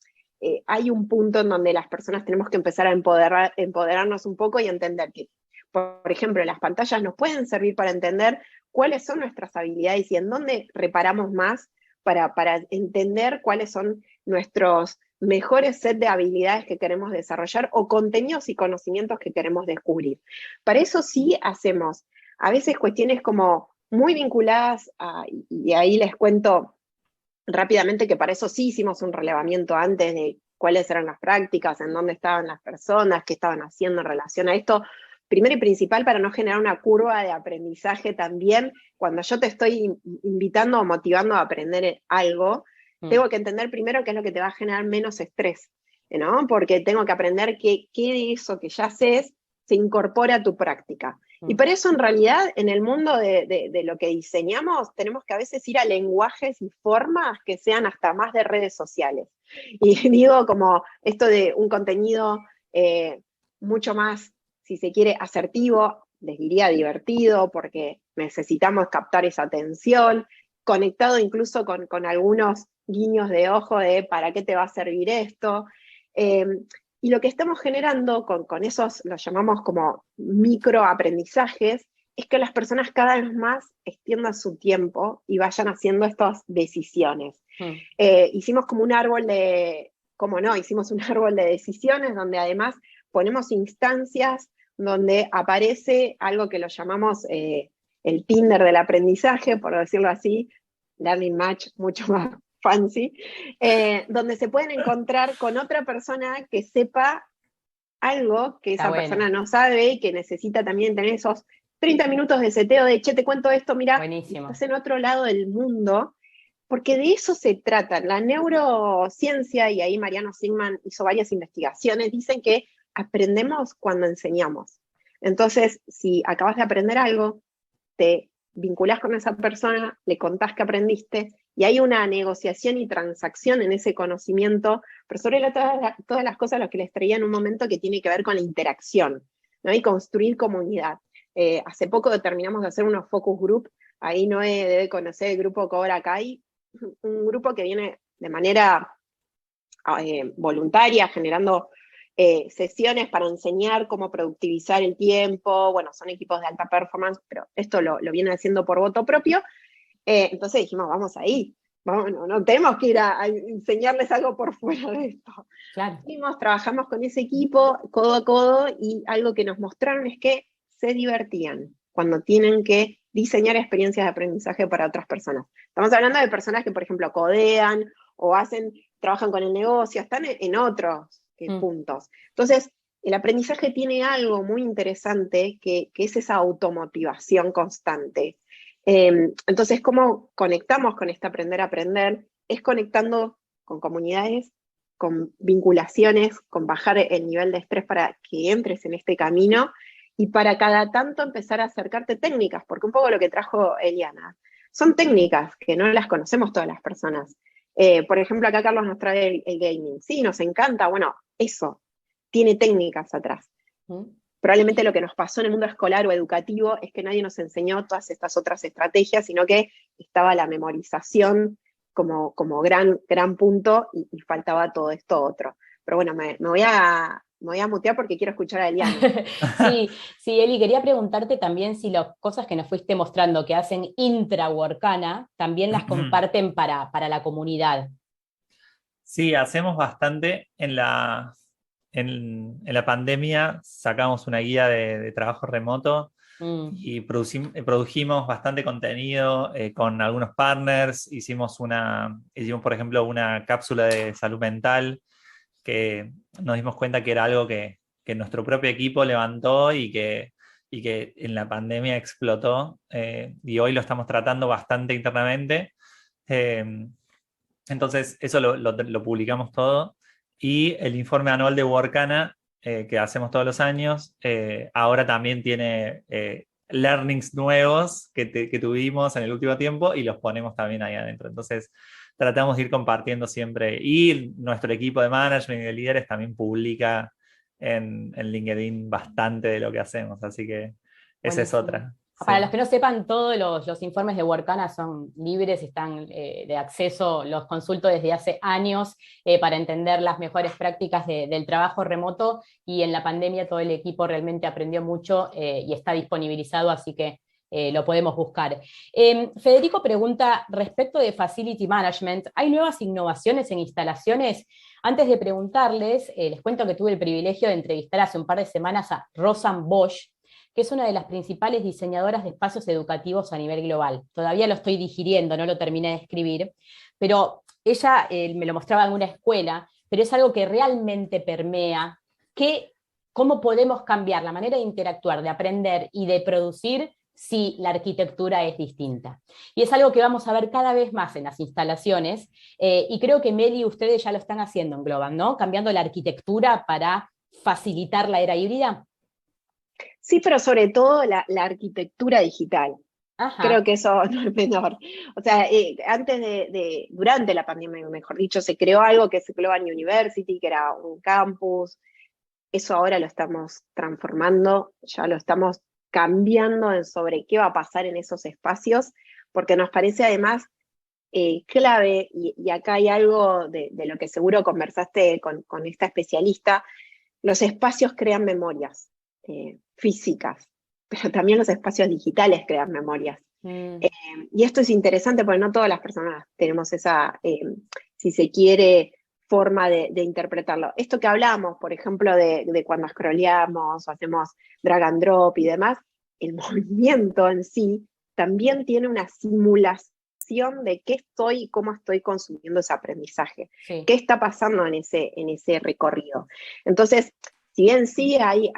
hay un punto en donde las personas tenemos que empezar a empoderarnos un poco y entender que, por ejemplo, las pantallas nos pueden servir para entender cuáles son nuestras habilidades y en dónde reparamos más para entender cuáles son nuestros mejores set de habilidades que queremos desarrollar o contenidos y conocimientos que queremos descubrir. Para eso sí hacemos a veces cuestiones como muy vinculadas y ahí les cuento rápidamente que para eso sí hicimos un relevamiento antes de cuáles eran las prácticas, en dónde estaban las personas, qué estaban haciendo en relación a esto. Primero y principal, para no generar una curva de aprendizaje también, cuando yo te estoy invitando o motivando a aprender algo, tengo que entender primero qué es lo que te va a generar menos estrés, ¿no? Porque tengo que aprender qué de eso que ya haces se incorpora a tu práctica. Y por eso, en realidad, en el mundo de lo que diseñamos, tenemos que a veces ir a lenguajes y formas que sean hasta más de redes sociales. Y digo como esto de un contenido mucho más, si se quiere, asertivo, les diría divertido, porque necesitamos captar esa atención, conectado incluso con algunos guiños de ojo de ¿para qué te va a servir esto? Y lo que estamos generando con esos, los llamamos como microaprendizajes, es que las personas cada vez más extiendan su tiempo y vayan haciendo estas decisiones. Hicimos como un árbol hicimos un árbol de decisiones donde además ponemos instancias donde aparece algo que lo llamamos el Tinder del aprendizaje, por decirlo así, Learning Match, mucho más fancy, donde se pueden encontrar con otra persona que sepa algo que esa persona no sabe y que necesita también tener esos 30 minutos de seteo de, che, te cuento esto, mira, estás en otro lado del mundo, porque de eso se trata. La neurociencia, y ahí Mariano Sigman hizo varias investigaciones, dicen que aprendemos cuando enseñamos. Entonces, si acabas de aprender algo, te vinculás con esa persona, le contás que aprendiste, y hay una negociación y transacción en ese conocimiento, pero sobre todas las cosas lo que les traía en un momento que tiene que ver con la interacción, ¿no? Y construir comunidad. Hace poco terminamos de hacer unos focus group, ahí Noé debe conocer el grupo Cobra Kai, un grupo que viene de manera voluntaria, generando sesiones para enseñar cómo productivizar el tiempo. Bueno, son equipos de alta performance, pero esto lo vienen haciendo por voto propio. Entonces dijimos, vamos ahí, no tenemos que ir a enseñarles algo por fuera de esto. Claro. Trabajamos con ese equipo codo a codo y algo que nos mostraron es que se divertían cuando tienen que diseñar experiencias de aprendizaje para otras personas. Estamos hablando de personas que, por ejemplo, codean o trabajan con el negocio, están en otros puntos. Entonces, el aprendizaje tiene algo muy interesante que es esa automotivación constante. Entonces, ¿cómo conectamos con este aprender a aprender? Es conectando con comunidades, con vinculaciones, con bajar el nivel de estrés para que entres en este camino y para cada tanto empezar a acercarte técnicas, porque un poco lo que trajo Eliana, son técnicas que no las conocemos todas las personas. Por ejemplo, acá Carlos nos trae el gaming. Sí, nos encanta, bueno, eso, tiene técnicas atrás. Probablemente lo que nos pasó en el mundo escolar o educativo es que nadie nos enseñó todas estas otras estrategias, sino que estaba la memorización como gran punto y faltaba todo esto otro. Pero bueno, me voy a mutear porque quiero escuchar a Eliana. Sí, Eli, quería preguntarte también si las cosas que nos fuiste mostrando que hacen intra-Workana también las comparten para la comunidad. Sí, hacemos bastante. En la pandemia sacamos una guía de trabajo remoto y produjimos bastante contenido con algunos partners. Hicimos, por ejemplo, una cápsula de salud mental que nos dimos cuenta que era algo que nuestro propio equipo levantó y que en la pandemia explotó. Y hoy lo estamos tratando bastante internamente. Eh, entonces, eso lo publicamos todo. Y el informe anual de Workana, que hacemos todos los años, ahora también tiene learnings nuevos que tuvimos en el último tiempo y los ponemos también ahí adentro. Entonces, tratamos de ir compartiendo siempre. Y nuestro equipo de management y de líderes también publica en LinkedIn bastante de lo que hacemos. Así que esa es Buenísimo. otra. Para Sí. los que no sepan, todos los informes de Workana son libres, están de acceso, los consulto desde hace años para entender las mejores prácticas del trabajo remoto, y en la pandemia todo el equipo realmente aprendió mucho y está disponibilizado, así que lo podemos buscar. Federico pregunta respecto de Facility Management, ¿hay nuevas innovaciones en instalaciones? Antes de preguntarles, les cuento que tuve el privilegio de entrevistar hace un par de semanas a Rosanne Bosch, que es una de las principales diseñadoras de espacios educativos a nivel global. Todavía lo estoy digiriendo, no lo terminé de escribir, pero ella me lo mostraba en una escuela, pero es algo que realmente permea cómo podemos cambiar la manera de interactuar, de aprender y de producir si la arquitectura es distinta. Y es algo que vamos a ver cada vez más en las instalaciones, y creo que Meli y ustedes ya lo están haciendo en Globant, ¿no? Cambiando la arquitectura para facilitar la era híbrida. Sí, pero sobre todo la arquitectura digital. Ajá. Creo que eso no es menor. O sea, durante la pandemia, mejor dicho, se creó algo que es Globant University, que era un campus. Eso ahora lo estamos transformando, ya lo estamos cambiando sobre qué va a pasar en esos espacios, porque nos parece además clave, y acá hay algo de lo que seguro conversaste con esta especialista. Los espacios crean memorias físicas, pero también los espacios digitales crean memorias. Y esto es interesante porque no todas las personas tenemos esa, si se quiere, forma de interpretarlo. Esto que hablamos, por ejemplo, de cuando scrolleamos o hacemos drag and drop y demás, el movimiento en sí también tiene una simulación de qué estoy y cómo estoy consumiendo ese aprendizaje, Sí. qué está pasando en ese recorrido. Entonces, si bien sí hay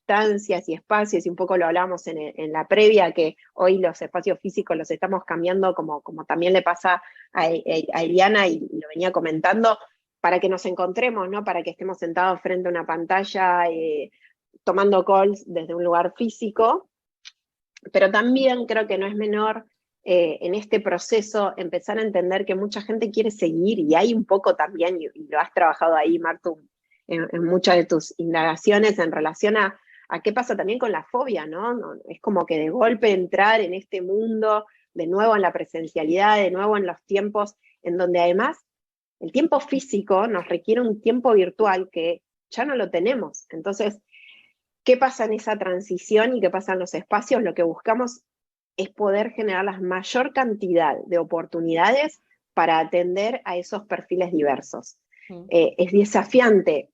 instancias y espacios, y un poco lo hablamos en la previa, que hoy los espacios físicos los estamos cambiando, como también le pasa a Eliana, y lo venía comentando, para que nos encontremos, ¿no? Para que estemos sentados frente a una pantalla, tomando calls desde un lugar físico, pero también creo que no es menor en este proceso empezar a entender que mucha gente quiere seguir, y hay un poco también, y lo has trabajado ahí, Martu, en muchas de tus indagaciones en relación a qué pasa también con la fobia, ¿no? Es como que de golpe entrar en este mundo, de nuevo en la presencialidad, de nuevo en los tiempos, en donde además el tiempo físico nos requiere un tiempo virtual que ya no lo tenemos. Entonces, ¿qué pasa en esa transición y qué pasa en los espacios? Lo que buscamos es poder generar la mayor cantidad de oportunidades para atender a esos perfiles diversos. Es desafiante,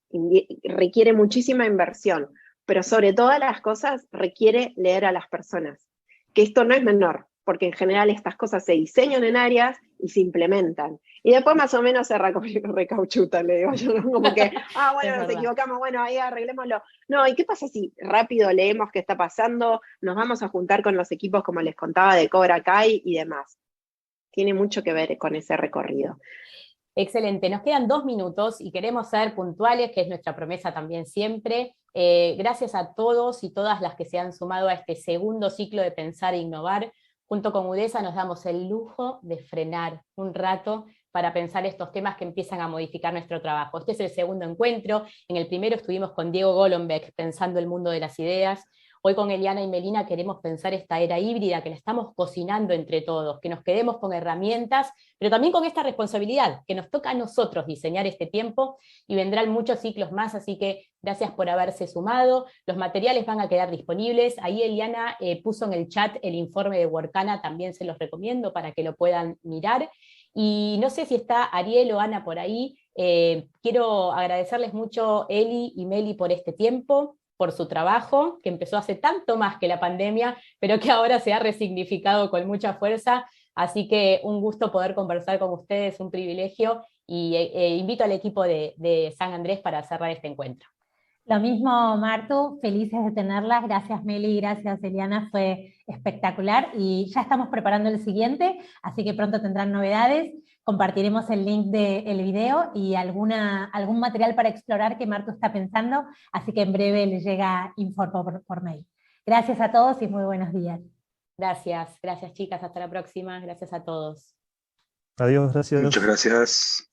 requiere muchísima inversión, pero sobre todas las cosas requiere leer a las personas, que esto no es menor, porque en general estas cosas se diseñan en áreas y se implementan. Y después más o menos se recauchutan, le digo yo, ¿no? Como que, bueno, nos equivocamos, bueno, ahí arreglémoslo. No, ¿y qué pasa si rápido leemos qué está pasando? Nos vamos a juntar con los equipos, como les contaba, de Cobra Kai y demás. Tiene mucho que ver con ese recorrido. Excelente, nos quedan 2 minutos y queremos ser puntuales, que es nuestra promesa también siempre. Gracias a todos y todas las que se han sumado a este segundo ciclo de Pensar e Innovar. Junto con UDESA nos damos el lujo de frenar un rato para pensar estos temas que empiezan a modificar nuestro trabajo. Este es el segundo encuentro. En el primero estuvimos con Diego Golombek pensando el mundo de las ideas. Hoy con Eliana y Melina queremos pensar esta era híbrida, que la estamos cocinando entre todos, que nos quedemos con herramientas, pero también con esta responsabilidad, que nos toca a nosotros diseñar este tiempo, y vendrán muchos ciclos más, así que gracias por haberse sumado. Los materiales van a quedar disponibles. Ahí Eliana puso en el chat el informe de Workana, también se los recomiendo para que lo puedan mirar. Y no sé si está Ariel o Ana por ahí. Quiero agradecerles mucho, Eli y Meli, por este tiempo, por su trabajo, que empezó hace tanto más que la pandemia, pero que ahora se ha resignificado con mucha fuerza. Así que un gusto poder conversar con ustedes, un privilegio, y invito al equipo de San Andrés para cerrar este encuentro. Lo mismo, Martu, felices de tenerlas. Gracias, Meli, gracias, Eliana, fue espectacular. Y ya estamos preparando el siguiente, así que pronto tendrán novedades. Compartiremos el link del video y algún material para explorar que Martu está pensando, así que en breve les llega info por mail. Gracias a todos y muy buenos días. Gracias chicas, hasta la próxima. Gracias a todos. Adiós, gracias. Muchas gracias.